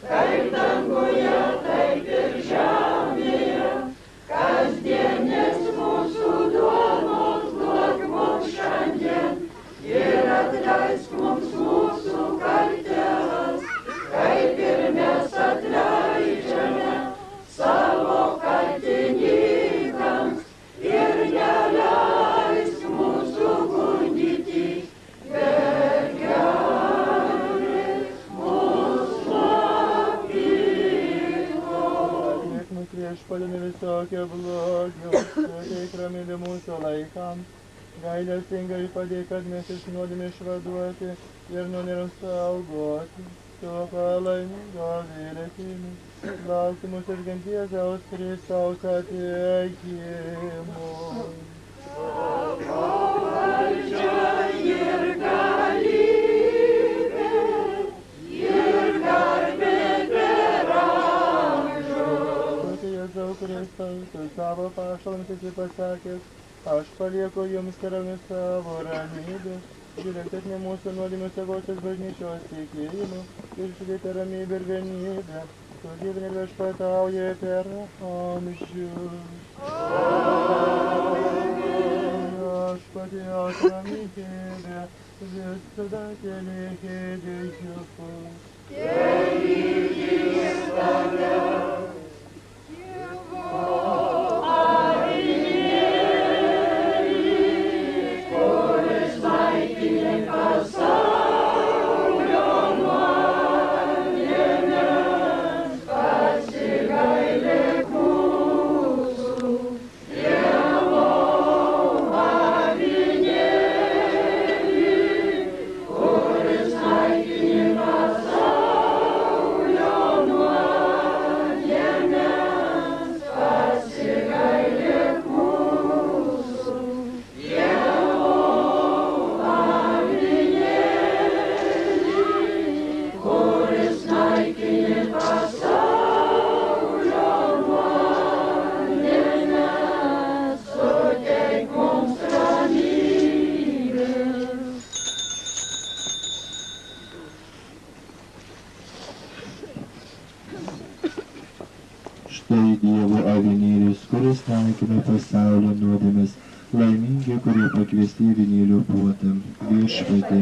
kaip danguje, taip ir žemėje, kasdienės mūsų duonos duok mums šiandien ir atleisk mums mūsų kaltes, kaip ir mes atleidžiame savo kaltininkams ir neleisk mūsų gundyti, bet gelbėk mus nuo pikto. Atmink mus viešpatie visokio blogio, suteik ramybę mūsų laikams, gailestingai padėk, kad mes iš nuodėmių išvaduoti ir nuo nėra saugoti. Tu palaimingo viltimi, laukti mūsų iš Jėzaus Kristaus atėjimo. Tavo valdžia ir galybė, ir garbė per amžius. Jėzau Kristau, tu savo apaštalams esi pasakęs, aš palieku jums karalį savo ramybę. Žiūrėkit ne mūsų nuodėmių savosios bažnyčios tikėjimu ir išlikę ramybę ir vienybę, tu gyveni ir viešpatauji per amžius. Aš patijos ramybė, visada telėkėdė Jėzus. Telykis tave, pasaulio nuodėmės pasigailėk. Štai Dievo avinėlis, kuris naikina pasaulio nuodėmes, laimingi, kurie pakviesti avinėlio puotą. Viešpatie,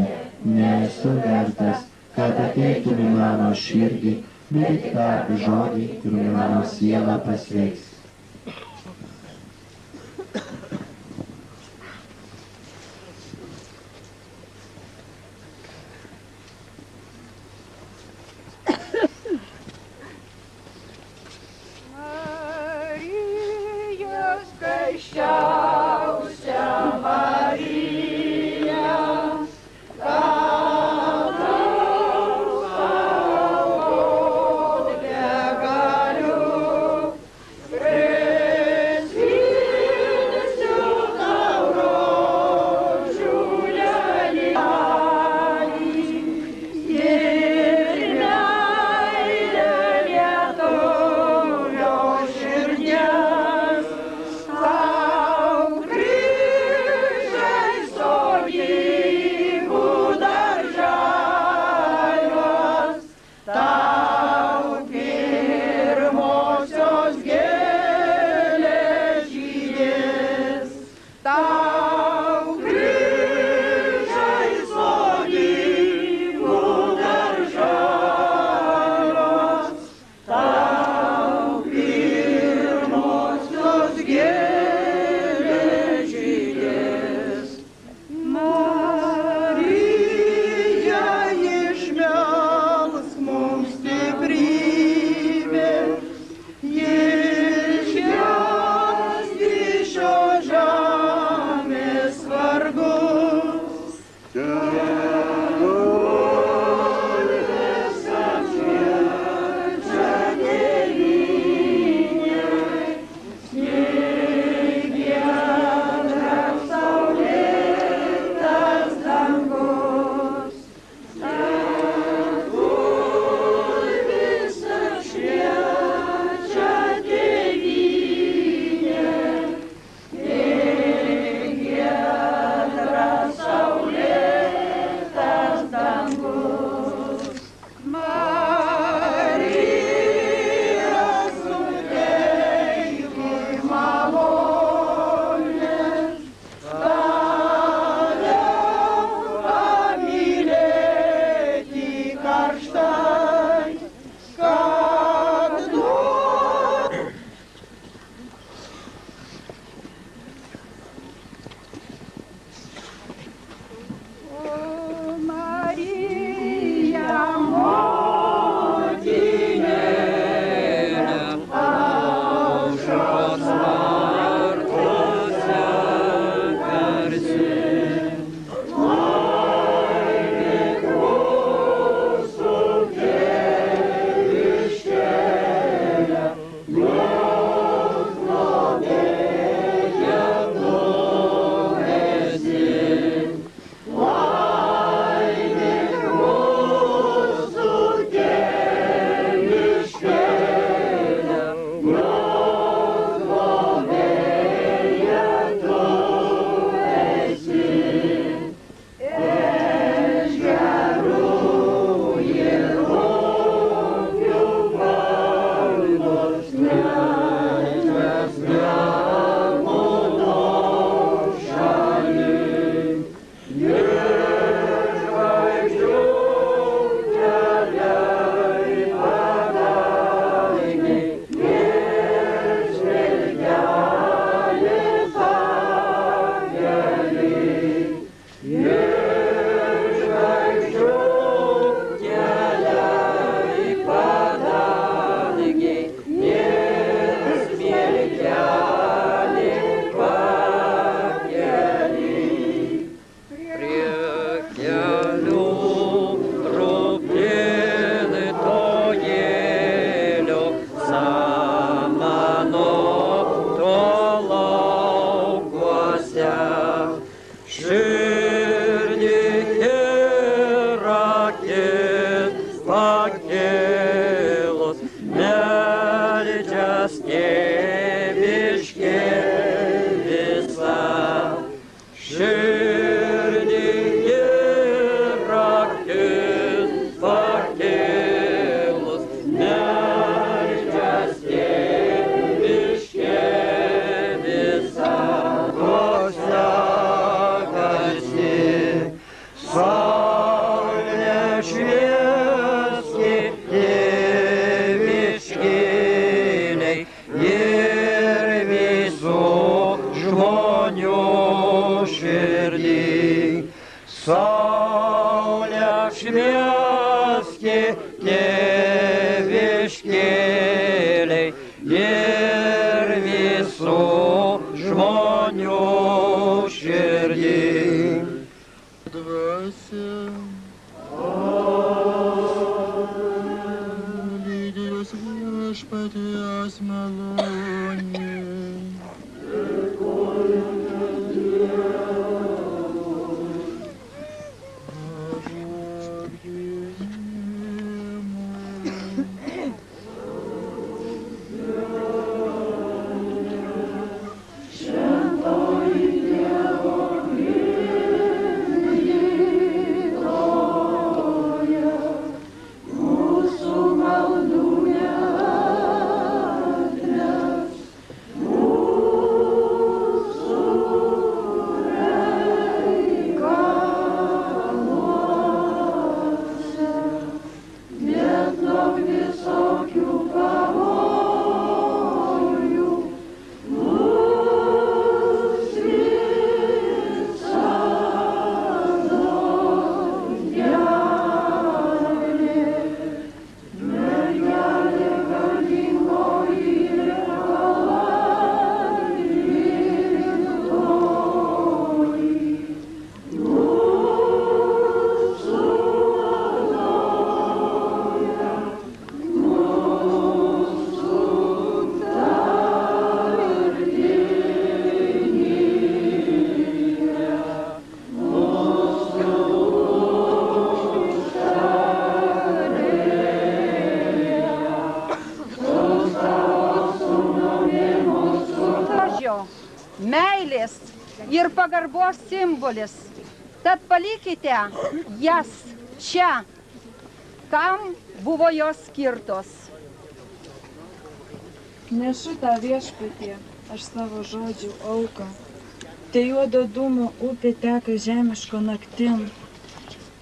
nesu vertas, kad ateitum į mano širdį, bet tik tą žodį ir mano siela pasveiks. Prie širdį. Saulė šviesti tėviškėliai ir visų žmonių širdį. Dvasia, lydi jūs viešpaties malonė. Meilės ir pagarbos simbolis. Tad palikite jas čia, kam buvo jos skirtos. Nešu tą viešpatie, aš savo žodžių auką. Te juodo dūmo upė teka žemiško naktim.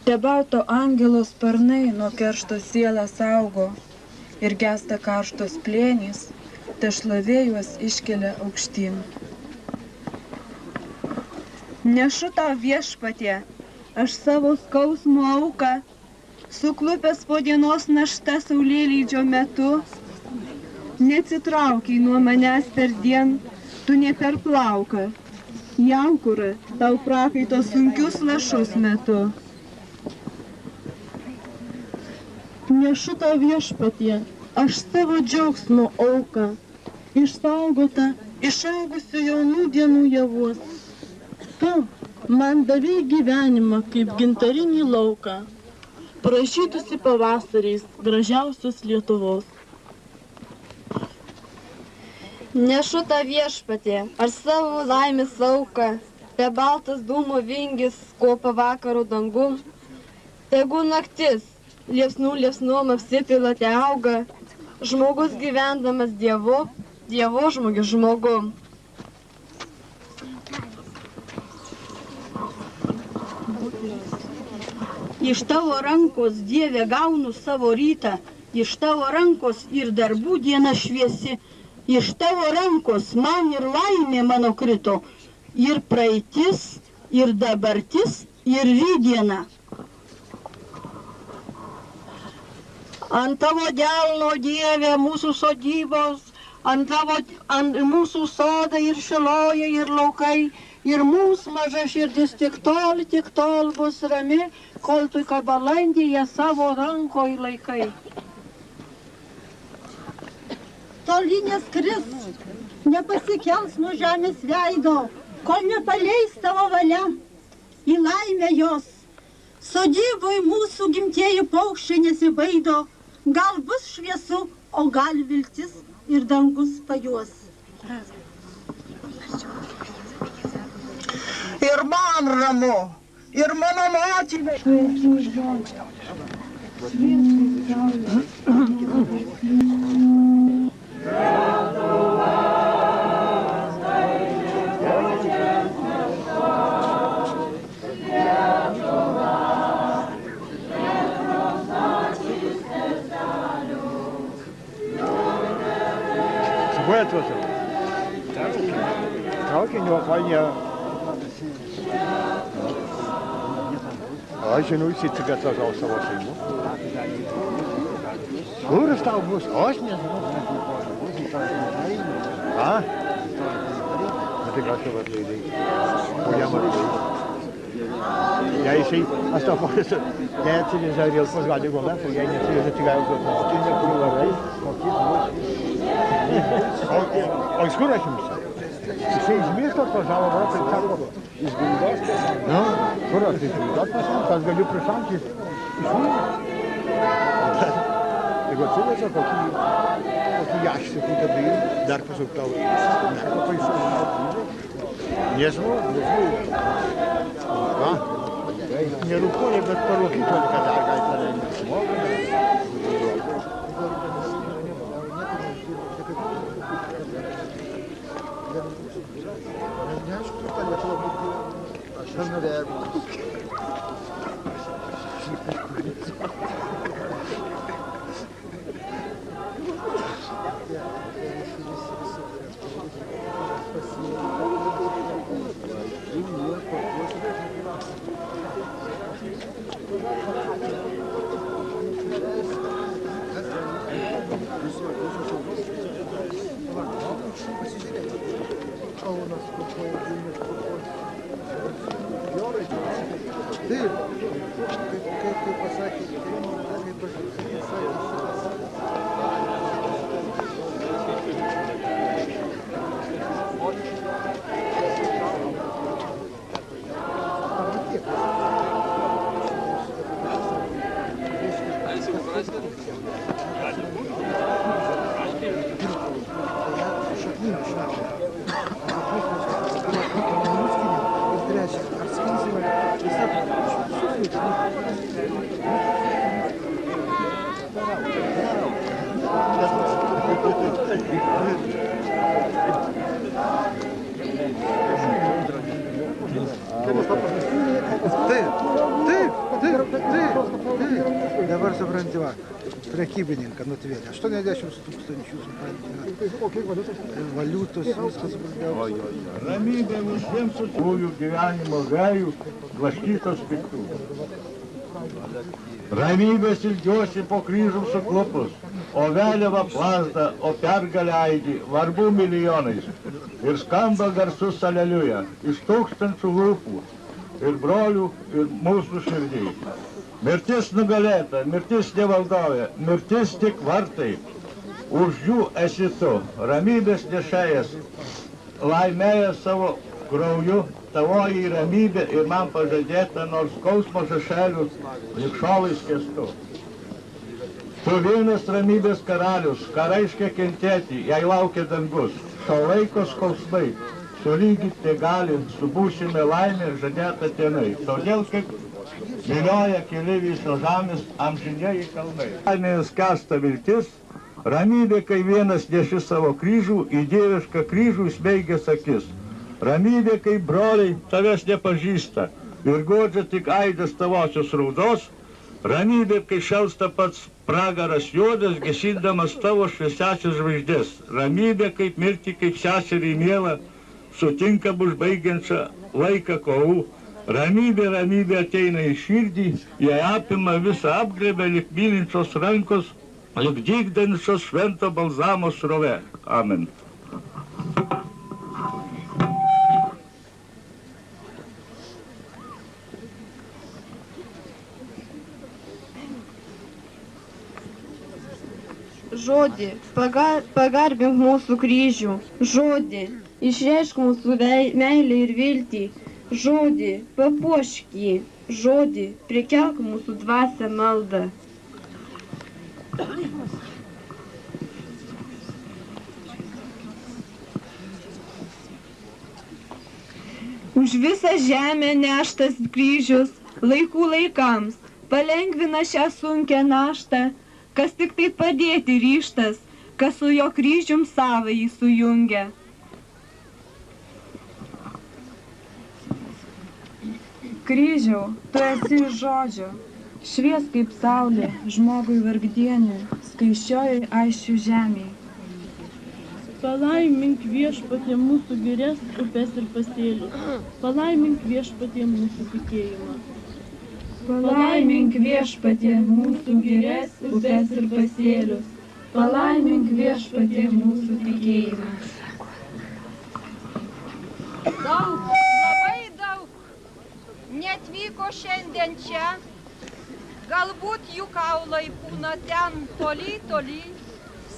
Te balto angelo sparnai nuo keršto sielą saugo. Ir gesta karštos plėnys, te šlovė juos iškelia aukštyn. Nešu tau viešpatie, aš savo skausmo auką, suklupęs po dienos našta saulėlydžio metu. Neatsitraukiai nuo manęs per dien, tu ne per plauką. Jaukura, tau prakaito sunkius lašus metu. Nešu tau viešpatie, aš savo džiaugsmo auką, išsaugota, išaugusių jaunų dienų javus. Tu man davei gyvenimą kaip gintarinį lauką, pražydusi pavasariais gražiausios Lietuvos. Nešu tą viešpatį, aš savo laimės auką, te baltas dūmo vingis, kopa vakaro dangum. Tegu naktis, liepsnų liepsnom apsipila te auga, žmogus gyvendamas Dievu, Dievo žmogus žmogum. Iš tavo rankos, Dieve, gaunu savo rytą, iš tavo rankos ir darbų diena šviesi, iš tavo rankos man ir laimė mano krito, ir praeitis, ir dabartis, ir rytdiena. Ant tavo delno, Dieve, mūsų sodybos, ant mūsų sodai ir šiloja, ir laukai, ir mūsų maža širdis tik tol bus rami, kol tu kaip balandyje savo rankoj laikai. Toli neskris, nepasikels nuo žemės veido, kol nepaleis tavo valia į laimę jos. Sodyboj mūsų gimtieji paukščiai nesibaido, gal bus šviesu, o gal viltis ir dangus pajuos. Ir man ramu, ir mano motinai. Traukinio fajnie Aš žinau, jis tik atvažiavo savo šeimu. Kur jis tau bus? Aš nežinau. A? Bet tai ką čia atleidai? O jam atleidai. Jei jisai, aš tau pasakysiu, jei atsiveža ir pas gali gometų, jei neatsiveža, tai gali duoti mokinį, kurį varai, o iš kur aš jums? Jisai iš miesto atvažiavo, tai sako, iš Guldos. Nu, kur aš iš Guldos pasiimti, aš galiu prišanti iš Vilnių. Jeigu atsiveža kokį jašsikų tada dar pasuk tau, dar papaisau. Nežinau. Va? Nerūkonė, bet parūkytolį, kad dar gali padaryti. Neaišku, tu tą Lietuvą būtų. Aš norėjau. Taip, kaip pasakė, Dabar supranti, va, prekybininką nutvėrė. 80 tūkstančių, supranti, valiutos, viskas pradėjo. Ramybė visiems susiūjų gyvenimo vėjų, blaškytos piktų. Ramybės ilgiuosi po kryžų suklupus, o vėliava plazda, o pergalė aidi, varbu milijonais. Ir skamba garsus aleliuja, iš tūkstančių lūpų, ir brolių, ir mūsų širdžiai. Mirtis nugalėta, mirtis nevaldovė, mirtis tik vartai. Už jų esi tu, ramybės nešėjas, laimėjęs savo krauju, tavoji ramybė ir man pažadėta, nors skausmo šešėlius lyg šolais kestu. Tu vienas ramybės karalius, ką reiškia kentėti, jei laukia dangus, šio laiko skausmai, sulygyti gali, subūsime laimę ir žadėtą tenai. Todėl kaip vilioja keleivys nuo žemės amžinieji kalnai. Laimės kasta viltis, ramybė, kai vienas neši savo kryžių, į dievišką kryžių smeigęs akis. Ramybė, kai broliai tavęs nepažįsta ir godžia tik aidas tavosios raudos. Ramybė, kai šelsta pats pragaras juodas, gesindamas tavo šviesiasias žvaigždės. Ramybė, kaip mirti, kaip seserį mielą, sutinka užbaigiančią laiką kovų. Ramybė, ramybė ateina į širdį, jai apima visą apglėbę, lyg mylinčios rankos, lyg dygdančios švento balzamo srovė. Amen. Žodį, pagarbink mūsų kryžių. Žodį, išreišk mūsų meilę ir viltį. Žodį, papuošk jį. Žodį, prikelk mūsų dvasią maldą. Už visą žemę neštas kryžius, laikų laikams, palengvina šią sunkią naštą, kas tik tai padėti ryžtas, kas su jo kryžium savąjį sujungia. Kryžiau, tu esi iš žodžio, švies kaip saulė, žmogui vargdieniui, skaičiojai aiščių žemėje. Palaimink viešpatie mūsų girias, upes ir pasėlius. Palaimink viešpatie mūsų tikėjimą. Palaimink viešpatie mūsų girias, upes ir pasėlius. Palaimink viešpatie mūsų tikėjimą. Daug, labai daug neatvyko šiandien čia. Galbūt jų kaulai būna ten toli,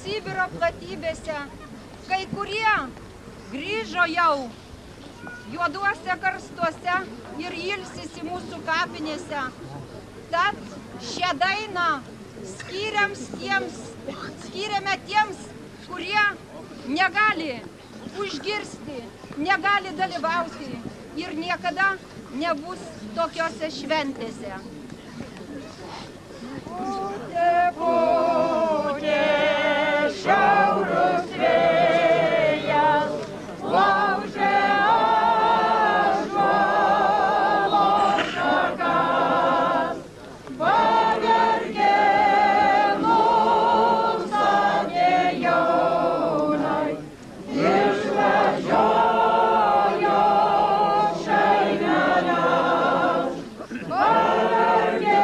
Sibiro platybėse. Kai kurie grįžo jau juoduose karstuose ir ilsisi mūsų kapinėse. Tad šią dainą skiriame tiems, kurie negali užgirsti, negali dalyvauti ir niekada nebus tokiose šventėse. Pūtė, pūtė, šiaurės vėjas, laužė ąžuolo šakas, pavergė mus atėjaunai, išvažiojo šeimeles, pavergė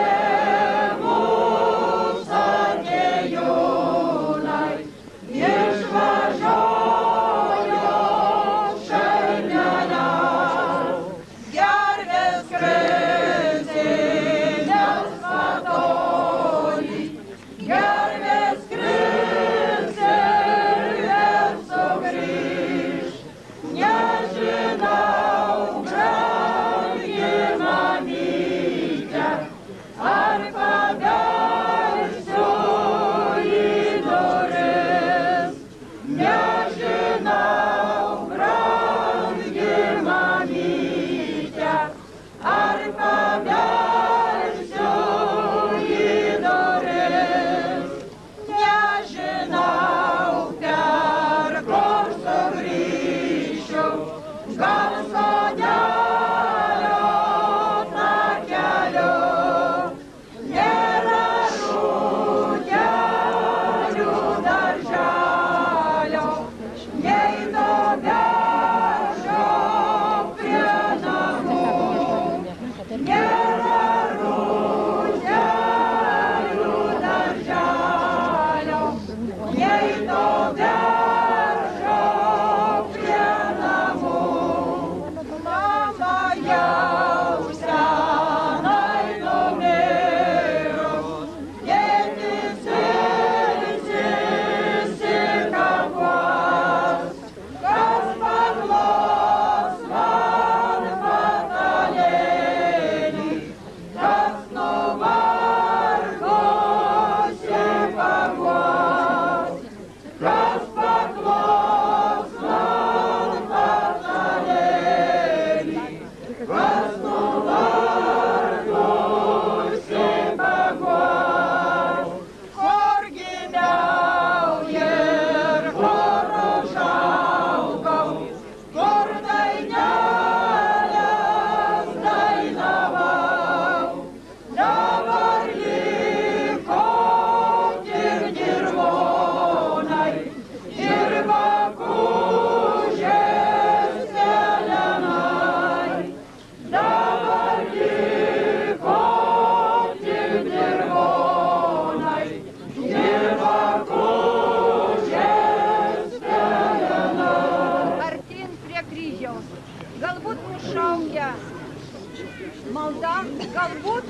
galbūt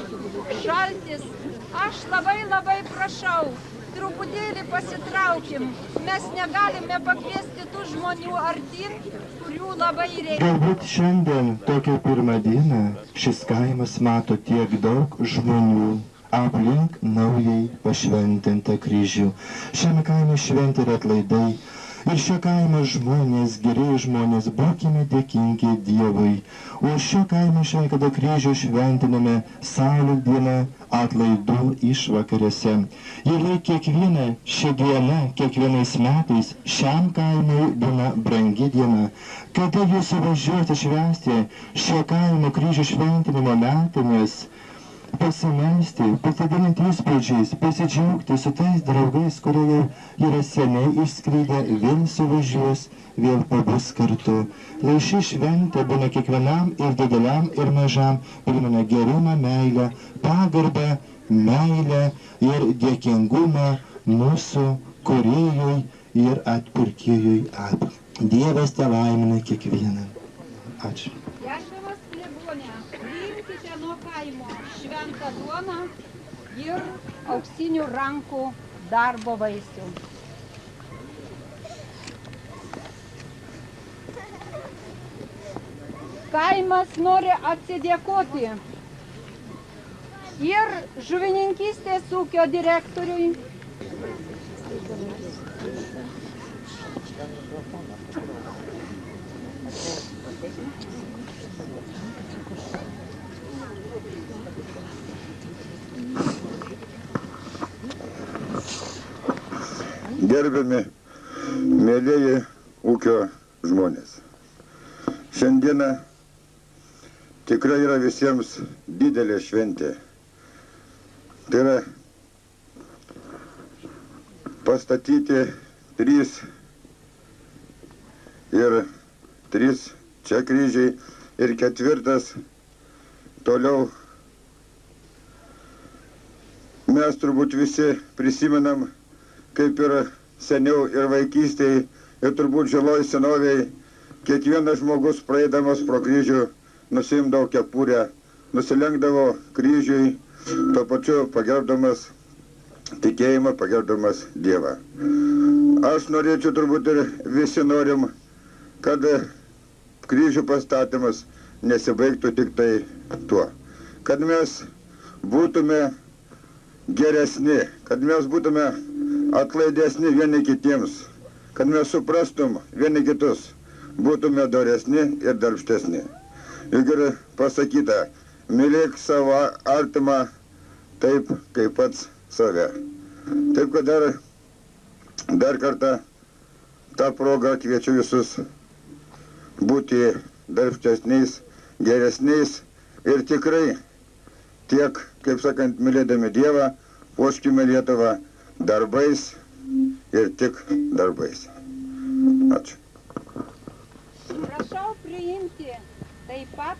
šaltis. Aš labai prašau, truputėlį pasitraukim. Mes negalime pakviesti tų žmonių artin, kurių labai reikia. Galbūt šiandien, tokią pirmą dieną, šis kaimas mato tiek daug žmonių aplink naujai pašventintą kryžių. Šiame kaime šventė ir atlaidai. Ir šio kaimo žmonės, geriai žmonės, būkime dėkingi Dievui. O šio kaimo šventą kryžių šventiname Saulės dieną atlaidų išvakarėse. Ir kiekviena ši diena, kiekvienais metais šiam kaimui būna brangi diena. Kada jūs suvažiuojate švęsti šio kaimo kryžių šventinimo metinės, pasimelsti, pasidalinti įspūdžiais, pasidžiaugti su tais draugais, kurie jau yra seniai išskrydę, vėl suvažiuos, vėl pabus kartu. Lai ši šventė būna kiekvienam ir dideliam ir mažam, primena gerumą, meilę, pagarbą, meilę ir dėkingumą mūsų kūrėjui ir atpirkėjui. Dievas te laimina kiekvieną. Ačiū. Gerbiamas klebone, priimkite nuo kaimo šventą duoną ir auksinių rankų darbo vaisių. Kaimas nori atsidėkoti ir žuvininkystės ūkio direktoriui, Gerbiami, mėlieji ūkio žmonės. Šiandieną tikrai yra visiems didelė šventė. Tai yra pastatyti 3 čia kryžiai ir 4 toliau. Mes turbūt visi prisimenam, kaip ir seniau ir vaikystėje, ir turbūt žiloj senovėje, kiekvienas žmogus praeidamas pro kryžių nusiimdavo kepurę, nusilenkdavo kryžiui, tuo pačiu pagerbdamas tikėjimą, pagerbdamas Dievą. Aš norėčiau, turbūt ir visi norim, kad kryžių pastatymas nesibaigtų tik tai tuo, kad mes būtume geresni, kad mes būtume atlaidesni vieni kitiems, kad mes suprastum vieni kitus, būtume doresni ir darbštesni. Juk ir pasakyta, mylėk savo artimą taip, kaip pats save. Taip, kad dar kartą tą progą kviečiu visus būti darbštesniais, geresniais ir tikrai tiek, kaip sakant, mylėdami Dievą, puoškime Lietuvą darbais ir tik darbais. Ačiū. Prašau priimti taip pat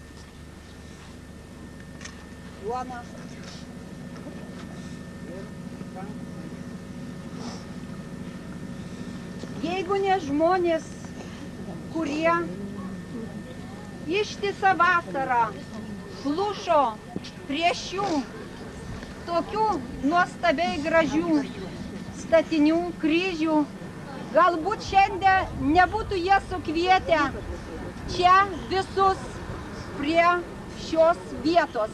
duoną. Jeigu ne žmonės, kurie ištisą vasarą plušo prieš jų tokių nuostabiai gražių statinių, kryžių, galbūt šiandien nebūtų jie sukvietę čia visus prie šios vietos.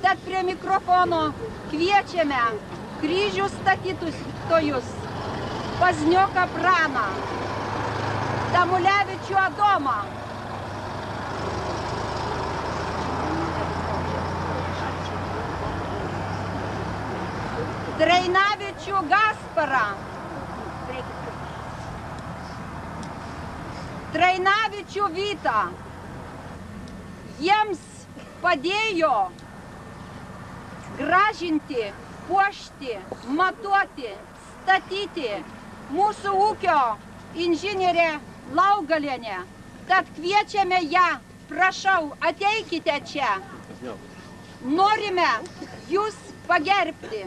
Tad prie mikrofono kviečiame kryžių statytojus Paznioką Praną, Tamulevičių Adomą, Trainavičių Gasparą, Trainavičių Vytą. Jiems padėjo gražinti, puošti, matuoti, statyti mūsų ūkio inžinierė Laugalienė. Tad kviečiame ją, prašau, ateikite čia. Norime jūs pagerbti.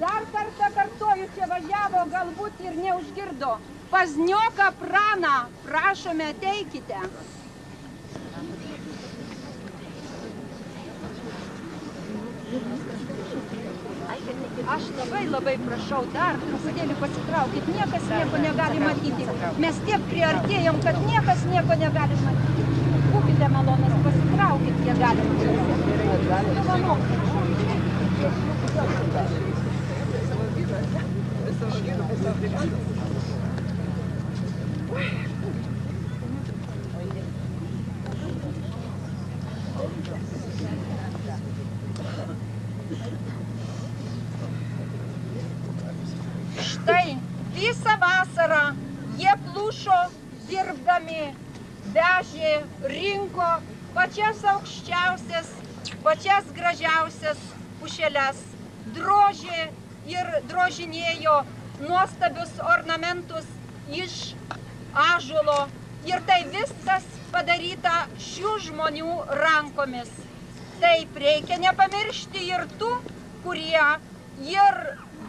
Dar kartą kartuoju, čia važiavo, galbūt ir neužgirdo. Paznioką Praną, prašome, ateikite. Aš labai prašau, dar truputėlį pasitraukit, niekas nieko negali matyti. Mes tiek priartėjom, kad niekas nieko negali matyti. Būkite malonės, pasitraukit, kiek galima. Štai visą vasarą jie plušo dirbdami vežė, rinko pačias aukščiausias, pačias gražiausias pušeles, drožė ir drožinėjo nuostabius ornamentus iš ąžuolo. Ir tai viskas padaryta šių žmonių rankomis. Taip reikia nepamiršti ir tų, kurie ir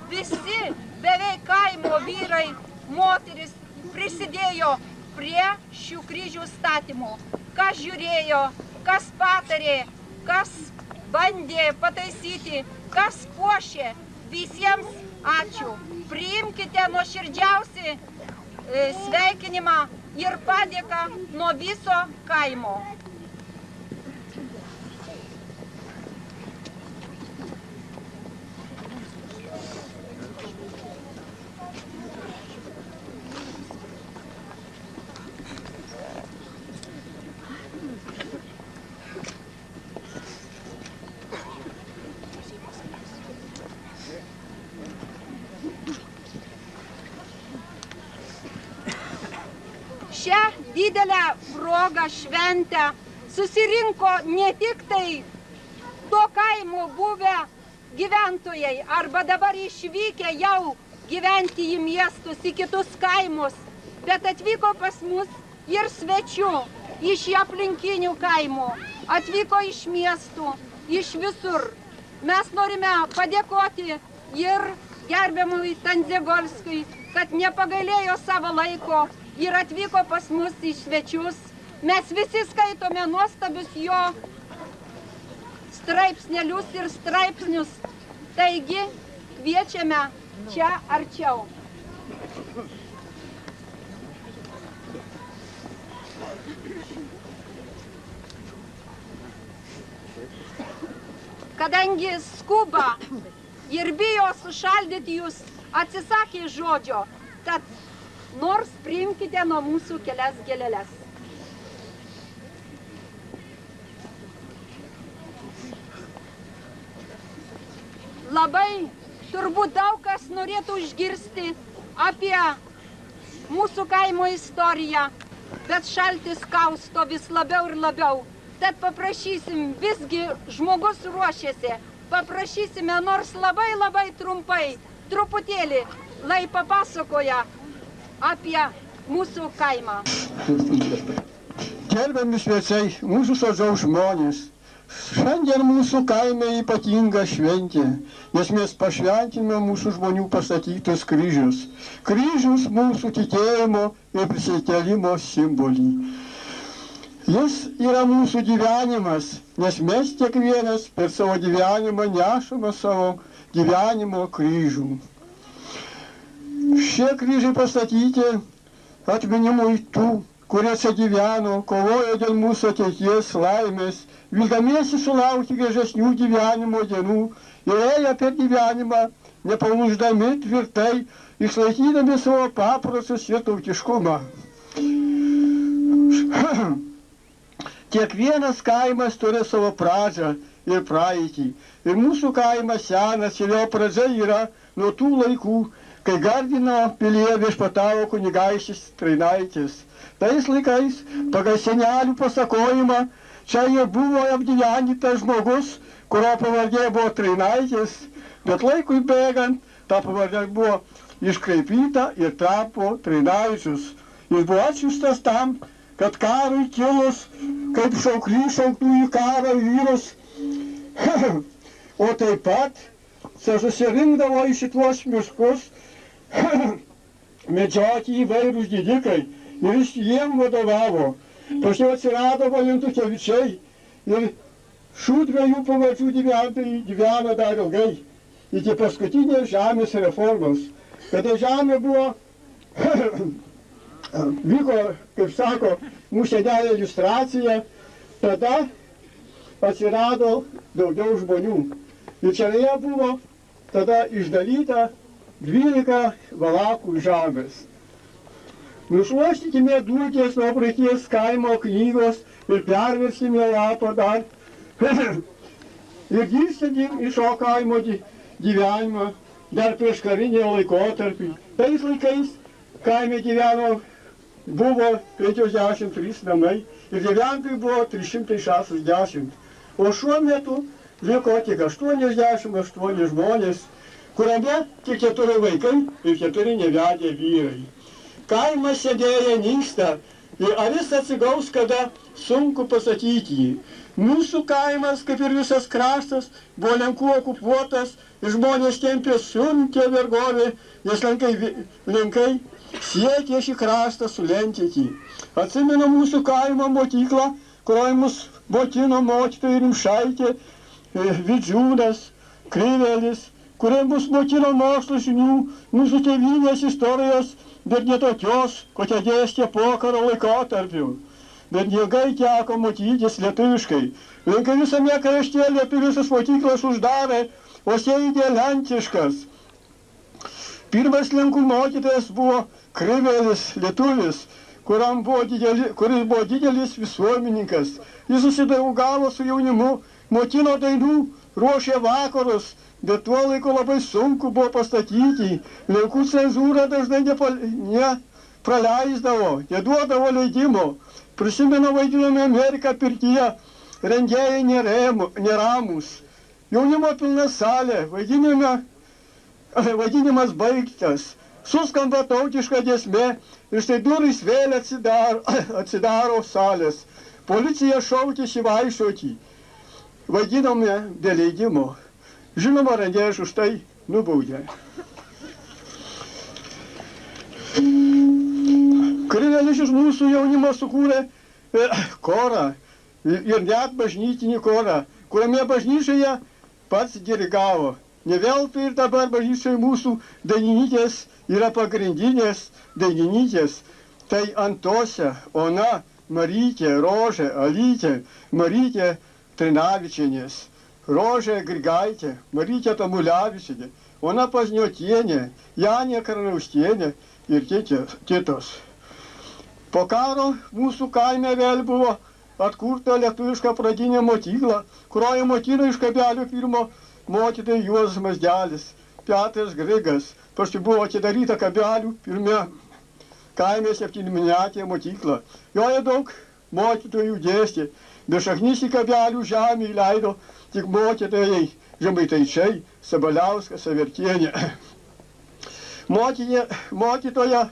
visi beveik kaimo vyrai, moteris prisidėjo prie šių kryžių statymo. Kas žiūrėjo, kas patarė, kas bandė pataisyti, kas puošė. Visiems ačiū. Priimkite nuoširdžiausią sveikinimą ir padėką nuo viso kaimo. Šią didelę progą šventę susirinko ne tik tai to kaimo buvę gyventojai arba dabar išvykę jau gyventi į miestus, į kitus kaimus, bet atvyko pas mus ir svečių iš aplinkinių kaimų, atvyko iš miestų, iš visur. Mes norime padėkoti ir gerbiamui Tandzegolskui, kad nepagailėjo savo laiko ir atvyko pas mus į svečius. Mes visi skaitome nuostabius jo straipsnelius ir straipsnius. Taigi, kviečiame čia arčiau. Kadangi skuba ir bijo sušaldyti jūs, atsisakė žodžio, tad nors priimkite nuo mūsų kelias gėleles. Labai turbūt daug kas norėtų išgirsti apie mūsų kaimo istoriją, bet šaltis kausto vis labiau ir labiau. Tad paprašysim, visgi žmogus ruošiasi, paprašysime nors labai trumpai, truputėlį, lai papasakoja apie mūsų kaimą. Gerbiami svečiai, mūsų sodžiaus žmonės, šiandien mūsų kaime ypatinga šventė, nes mes pašventime mūsų žmonių pastatytus kryžius. Kryžius mūsų tikėjimo ir prisikėlimo simbolį. Jis yra mūsų gyvenimas, nes mes kiekvienas per savo gyvenimą nešame savo gyvenimo kryžių. Šie kryžiai pastatyti atminimui tų, kurie čia gyveno, kovojo dėl mūsų ateities laimės, vildamiesi sulaukti gražesnių gyvenimo dienų ir ėjo per gyvenimą, nepalūždami tvirtai, išlaikydami savo papročius ir tautiškumą. Kiekvienas kaimas turi savo pradžią ir praeitį. Ir mūsų kaimas senas ir jo pradžia yra nuo tų laikų, kai Gardino pilyje viešpatavo kunigaikštis Trainaitis. Tais laikais, pagal senelių pasakojimą, čia ir buvo apgyvendytas žmogus, kurio pavardė buvo Trainaitis, bet laikui bėgant, ta pavardė buvo iškraipyta ir tapo Trainaičius. Jis buvo atsiųstas tam, kad karui kilus, kaip šauklys šauktų į karą vyrus, o taip pat susirinkdavo į šituos miškus medžioti įvairūs didikai ir jis jiem vadovavo. Paskiau atsirado Valentukevičiai ir šių dviejų pavardžių gyventojai gyveno dar ilgai, iki paskutinės žemės reformos. Kada žemė buvo vyko, kaip sako, mūsų senelio iliustracija, tada atsirado daugiau žmonių. Ir čia buvo tada išdalyta 12 valakų žemės. Nušluostykime dulkės nuo praeities kaimo knygos ir perversime lapą dar. Ir grįžtėm iš šio kaimo gyvenimą dar prieš karinį laikotarpį. Tais laikais kaime gyveno buvo 53 namai ir gyventojų buvo 360. O šiuo metu liko tik 88 žmonės, kuriame tik 4 vaikai ir 4 nevedę vyrai. Kaimas sėdėja nyksta ir ar jis atsigaus kada, sunku pasakyti. Mūsų kaimas, kaip ir visas kraštas, buvo lenkų okupuotas ir žmonės tempė sunkią vergovę, nes lenkai siekė šį kraštą sulenkyti. Atsimenu mūsų kaimo mokyklą, kurioje mus mokino mokytojai Rimšaitė, Vidžiūnas, Kryvelis, kurie mus mokino mokslo žinių, mūsų tėvynės istorijos, bet ne tokios, kokią dėstė pokaro laikotarpiu. Bet ilgai teko mokytis lietuviškai. Lenkai visame krašte lietuviškas mokyklas uždarė, o sėdė lenkiškas. Pirmas lenkų mokytojas buvo Kryvelis, lietuvis, kuris buvo didelis visuomininkas. Jis susidraugavo su jaunimu, mokino dainų, ruošė vakarus, bet tuo laiku labai sunku buvo pastatyti. Lenkų cenzūra dažnai nepraleisdavo, neduodavo leidimo. Prisimenu, vaidinome Ameriką pirtyje, rengėjai neramus. Jaunimo pilna salė, vaidinimas baigtas. Suskamba tautiška giesmė ir štai durys vėl atsidaro salės. Policija šaukė šivaišuoti. Vaidinome be leidimo. Žinoma, rengėjas už tai nubaudė. Kryvelis iš mūsų jaunimo sukūrė chorą ir net bažnytinį chorą, kuriame bažnyčioje pats dirigavo. Ne veltui ir dabar bažnyčioje mūsų dainininkės yra pagrindinės dainininkės. Tai Antosė, Ona, Marytė, Rožė, Alytė, Marytė Trinavičienės, Rožė Grigaitė, Marytė Tamulevičienė, Ona Pazniotienė, Janė Karnaustienė ir kitos. Po karo mūsų kaime vėl buvo atkurta lietuviška pradinė mokykla, kurioje mokino iš Kabelių pirmo mokytojai Juozas Mazdelis, Petras Grigas. Paskui buvo atidaryta Kabelių pirme kaime 7-metė mokykla. Joje daug mokytojų dėstė, bet šaknis į Kabelių žemę įleido tik mokytojai Žemaitaičiai, Sabaliauskas, Savertienė. Mokytoja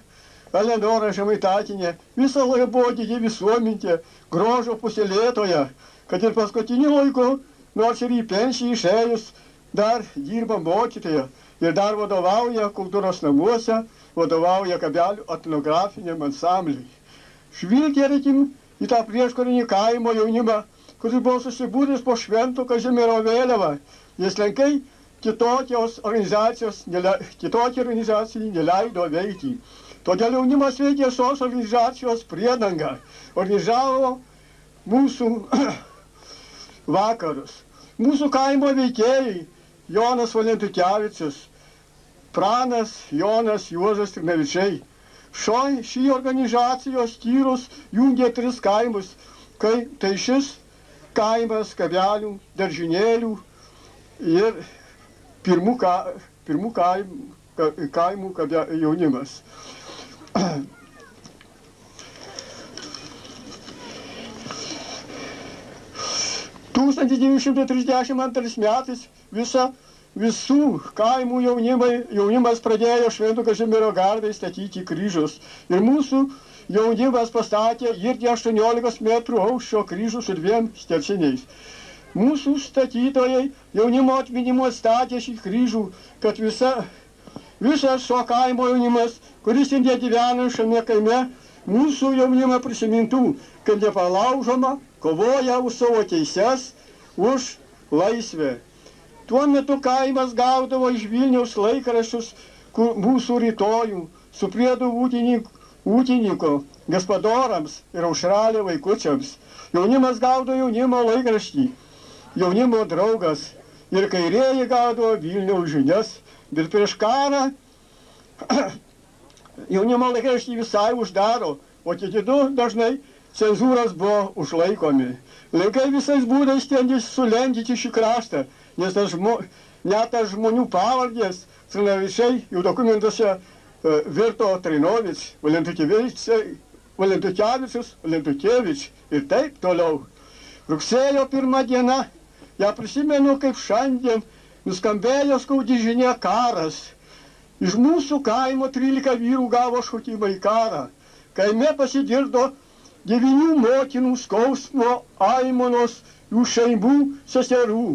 Elenora Žemaitaitinė visą laiką buvo didį visuomintė, grožio puselėtoja, kad ir paskutiniu laiku, nors ir į pensiją išėjus, dar dirba mokytoja ir dar vadovauja kultūros namuose, vadovauja Kabelių etnografiniam ansambliui. Žvilgtelėkim į tą prieškarinį kaimo jaunimą, kuris buvo susibūręs po Švento Kazimiero vėliavą, nes lenkai kitokiai organizacijai neleido veikti. Todėl jaunimas veikė šios organizacijos priedangą, organizavo mūsų vakarus. Mūsų kaimo veikėjai Jonas Valentukevičius, pranas Jonas Juozas Trinavičiai. Šį organizacijos skyrius jungė 3 kaimus, tai šis kaimas Kabelių, Daržinėlių ir pirmų kaimų jaunimas. 1932 metais visų kaimų jaunimas pradėjo Švento Kazimiero garbei statyti kryžius. Ir mūsų jaunimas pastatė irgi 18 metrų aukščio kryžius su 2 skerciniais. Mūsų statytojai jaunimo atminimo statė šį kryžių, kad visas šio kaimo jaunimas, kuris gyvena šiame kaime, mūsų jaunimą prisimintų, kad nepalaužoma kovoja už savo teises, už laisvę. Tuo metu kaimas gaudavo iš Vilniaus laikraščius mūsų rytojų, su priedu ūkininko, gaspadorams ir aušralė vaikučiams. Jaunimas gaudo jaunimo laikraštį, jaunimo draugas ir kairieji gaudavo Vilniaus žinias, bet prieš karą jaunimo laikraštį visai uždaro, o kiti dažnai cenzūros buvo užlaikomi. Lenkai visais būdais stengiasi sulenkyti šį kraštą, nes net žmonių pavardės Trinavičiai jau dokumentuose virto Trinovič, Valentukevičiai, Valentukevičius, Valentukevič ir taip toliau. Rugsėjo 1 diena, ją prisimenu kaip šiandien, nuskambėjo skaudi žinia karas. Iš mūsų kaimo 13 vyrų gavo šaukimą į karą. Kaime pasigirdo 9 motinų skausmo aimanos jų šeimų seserų,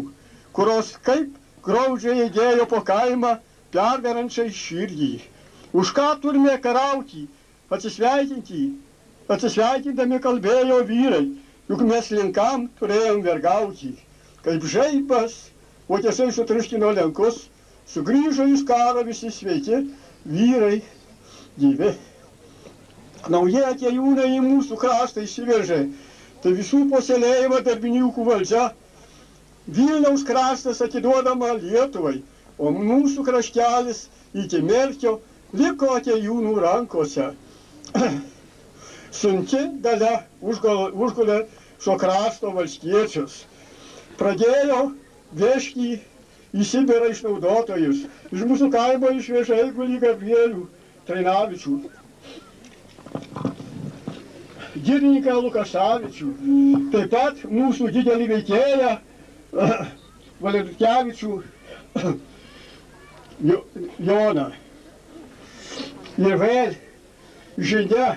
kurios kaip graudžiai ėdėjo po kaimą perverančiai širdį. Už ką turime karauti, atsisveikindami kalbėjo vyrai, juk mes linkam turėjom vergauti. Kaip žaibas, o tiesiai sutriuškino lenkus, sugrįžo iš karo visi sveiki, vyrai gyvi. Nauji atėjūnai į mūsų kraštą įsiveržė, tai visų puoselėjama darbininkų valdžia. Vilniaus kraštas atiduodama Lietuvai, o mūsų kraštelis iki Merkio liko atėjūnų rankose. Sunki dalia užgulė šio krašto valstiečius. Pradėjo vežti į Sibirą išnaudotojus. Iš mūsų kaimo išvežė Eigulį Gabrielių Treinavičių, girininką Lukašavičių, taip pat mūsų didelį veikėją Valentukevičių Joną. Ir vėl žinia,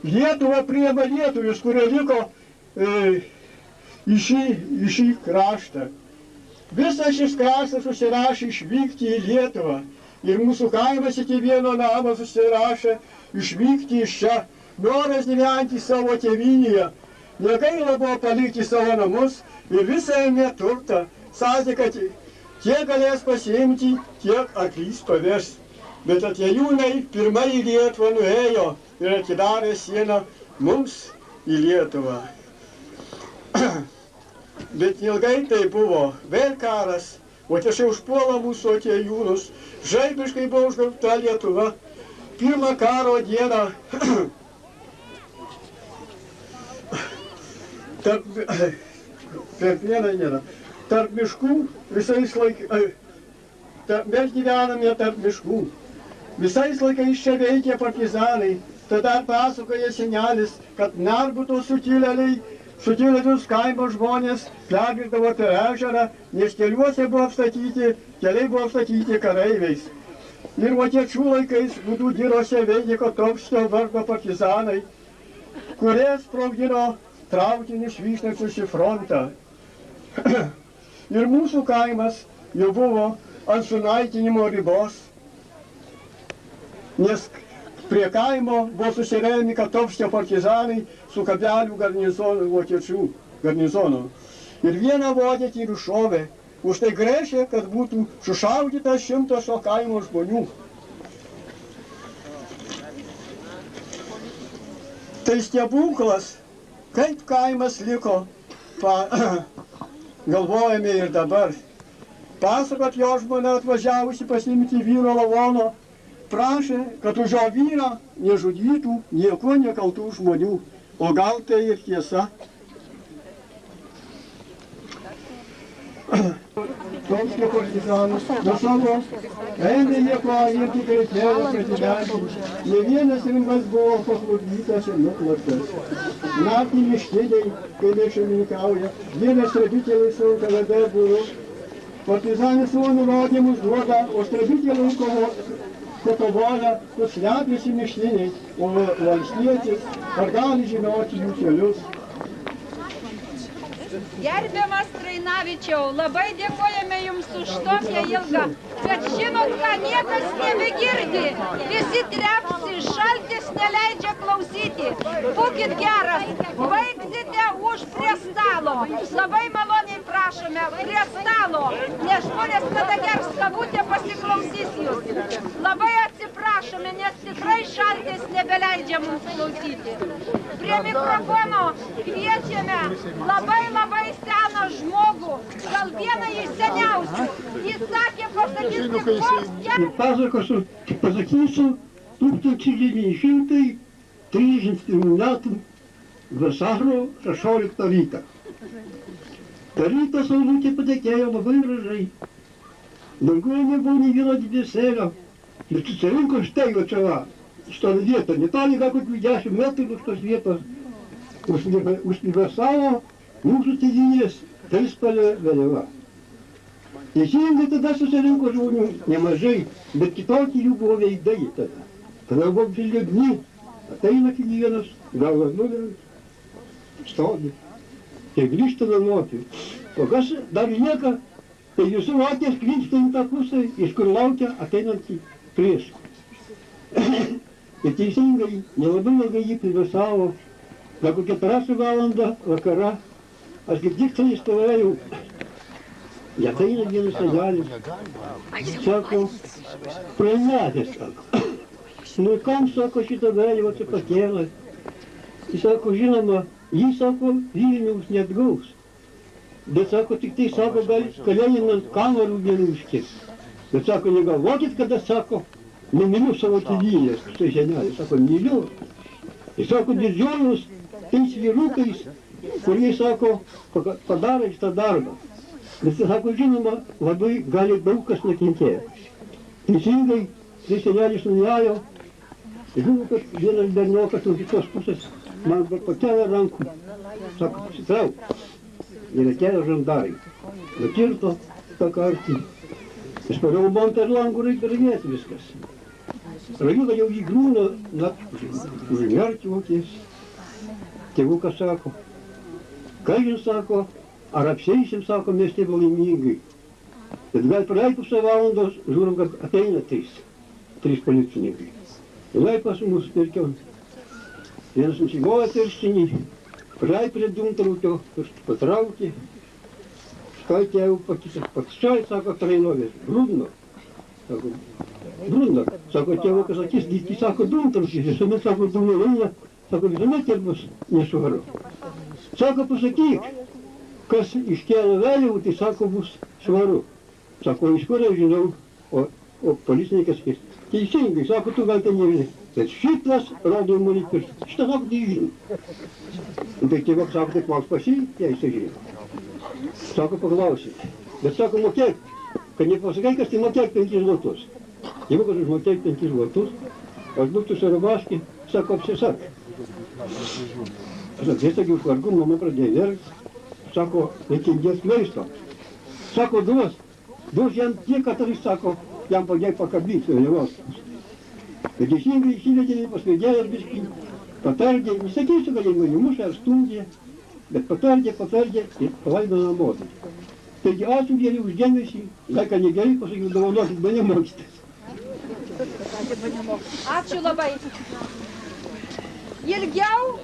Lietuva priima lietuvius, kurie liko į šį kraštą. Visas šis kraštas susirašė išvykti į Lietuvą. Ir mūsų kaimas iki vieno namo susirašė išvykti iš čia. Noras gyventi savo tėvynėje. Negaila buvo palikti savo namus ir visą ėmė turtą. Sakė, kad tiek galės pasiimti, tiek arklys paveš. Bet atėjūnai pirmai į Lietuvą nuėjo ir atidarė sieną mums į Lietuvą. Bet ilgai tai buvo, vėl karas, o tiesiog užpuola mūsų atėjūnus. Žaibiškai buvo užgrobta Lietuva. Pirmą karo dieną per vieną dieną tarp miškų visais laikais, mes gyvename tarp miškų. Visais laikais čia veikė partizanai. Tada pasakoja senelis, kad Narbuto sukilėlius kaimo žmonės pergirdavo per ežerą, nes keliuose buvo apstatyti, keliai buvo apstatyti kareiviais. Ir vokiečių laikais Gudų giriose veikė Kotovskio vardo partizanai, kurie sprogdino traukinius vykstančius į frontą. Ir mūsų kaimas jau buvo ant sunaikinimo ribos, nes prie kaimo buvo susirėmę Kotovskio partizanai su Kabelių garnizonu, vokiečių garnizonu. Ir vieną vokietį nušovė, už tai grėžė, kad būtų sušaudyta 100 šio kaimo žmonių. Tai stebuklas, kaip kaimas liko, galvojame ir dabar. Pasakot, jo žmona atvažiavusi pasiimti vyro lavono, prašė, kad už jo vyrą nežudytų nieko nekaltų žmonių. O gal tai ir tiesa? Kotovskio partizanus nuo savo ėmė nieko ir tik reikėjo pratidenti. Ne vienas rimtas buvo paklupdytas ir nuklaptas. Naktį miškiniai, kai nešeimininkauja, vienas strebitėliai su KGB būru. Partizanis savo nurodymus duoda, o strebitėliai kovoja, slepiasi miškiniai, o valstietis ar gali žinoti jų kelius. Gerbiamas Treinavičiau, labai dėkojame Jums už tokią ilgą, bet žinot ką, niekas nebegirdi. Visi trepsi, šaltis neleidžia klausyti. Būkit geras, baigsite už prie stalo. Labai maloniai prašome, prie stalo, nes žmonės, kada gers kavutę, pasiklausys Jūs. Labai atsiprašome, nes tikrai šaltis nebeleidžia mums klausyti. Prie mikrofono kviečiame labai seną žmogų, gal vieną iš seniausių. Jis sakė pasakyti, koks geras. Pasakysiu 1930 metų vasario 16 rytą. Per rytą saulutė patekėjo labai gražai. Danguje nebuvo nei vieno debesėlio, bet susirinko štai va čia va. šitą vietą, netoli gal kokių 10 metrų nuo šitos vietos užplevėsavo mūsų tėvynės trispalvė vėliava. Teisingai tada susirinko žmonių nemažai, bet kitokie jų buvo veidai tada. Tada buvo liūdni, ateina kiekvienas, galvas nuleria, stovi. Tai grįžta namo. O kas dar lieka, tai jūsų akės krypsta į tą pusę, iš kur laukia ateinantį priešą. Ir teisingai, nelabai ilgai jį plevėsavo, gal kokią 3 valandą vakarą, aš kaip tik tai stovėjau. Jie ateina vienas senelis, sako, prametęs, sako. Nu kam, sako, šitą vėliavą čia pakėlė? Jis sako, žinoma, jį, sako, Vilniaus neatgaus. Bet, sako, tik tai, sako, gal kalėjimant kamerų vienų užkirs. Bet, sako, negalvokit, kada, sako, nemyliu savo tėvynės, štai senelis, sako, myliu. Jis sako, didžiuojus tais vyrukais, kurie, sako, padarė šitą darbą. Bet, sako, žinoma, labai gali daug kas nukentėjo. Teisingai, tai senelis nuėjo, žinoma, kad vienas berniokas nuo kitos pusės man pakelia rankų, sako, pasitrauk. Ir atėjo žandarai. Nukirto tą kartį. Aš pariau man per langų reikia ravėti viskas. Rajuda jau jį grūna, na, užmerkti vokės. Tėvukas sako, ką jis sako, ar apseisim, sako, mes tėvą laimingai. Bet gal praeik pusę valandos, žiūrim, kad ateina 3 policininkai. Lai pas mus pirkiau. Vienas nusigoja pirštinį, praeik prie dūmtraukio, patraukė. Štai tėvų pakščiai, sako, trainovės, brudno. Sako, brudno. Sako, tėvukas akis, gyski, sako, dūmtraukis, visuomet, sako, dūmėlėje, sako, visuomet ir bus nešvaru. Sako, pasakyk, kas iškėlė vėliavų, tai sako, bus švaru. Sako, iš kur aš žinau, o policininkas sakys, teisingai, sako, tu gal ten nežinai. Bet šitas rodo į mane pirštą. Šitą sako, tai žinai. Tai tėvok sako, taip mals pasi, jei jisai žinai. Sako, paklausyk. Bet sako, mokėk, kad nepasakai, kas tai mokėk 5 zlotus. Tėvokas užmokėk 5 zlotus, aš būtų sarabaškį, sako, apsisak. Aš apsisakiau švargu, mama pradėjo verkti. Sako, nekindės maisto. Sako, duos jam tiek, kad jis, sako, jam padėjo pakabyti vėliavos. Bet teisingai įsivedė, pasveidėjęs biškį, patardė, nesakysiu, kad jie mane mušė ar stumdė, bet patardė ir palaido namo. Taigi, ačiū Dievui už dėmesį, gal ką negerai, pasakiau, dovanokit, mane mokytis. Ačiū labai. Ilgiau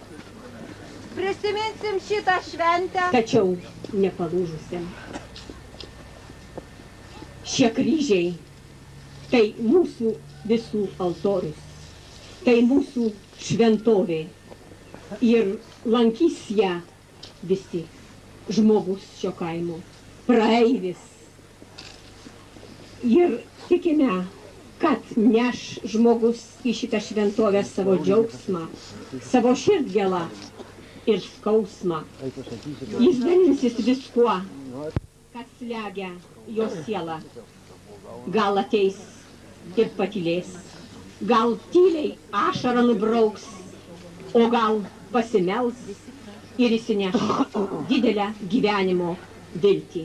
prisiminsim šitą šventę. Tačiau nepalūžusiam. Šie kryžiai tai mūsų visų altorius, tai mūsų šventovė ir lankys ją visi žmogus šio kaimo, praeivis. Ir tikime, kad neš žmogus į šitą šventovę savo džiaugsmą, savo širdgėlą ir skausmą. Jis dalinsis viskuo, kas slegia jo sielą. Gal ateis ir patylės, gal tyliai ašarą nubrauks, o gal pasimels ir įsineš didelę gyvenimo viltį.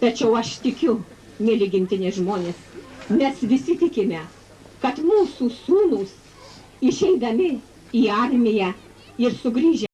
Tačiau aš tikiu, mėly gimtinės žmonės, mes visi tikime, kad mūsų sūnūs išeidami į armiją ir sugrįžę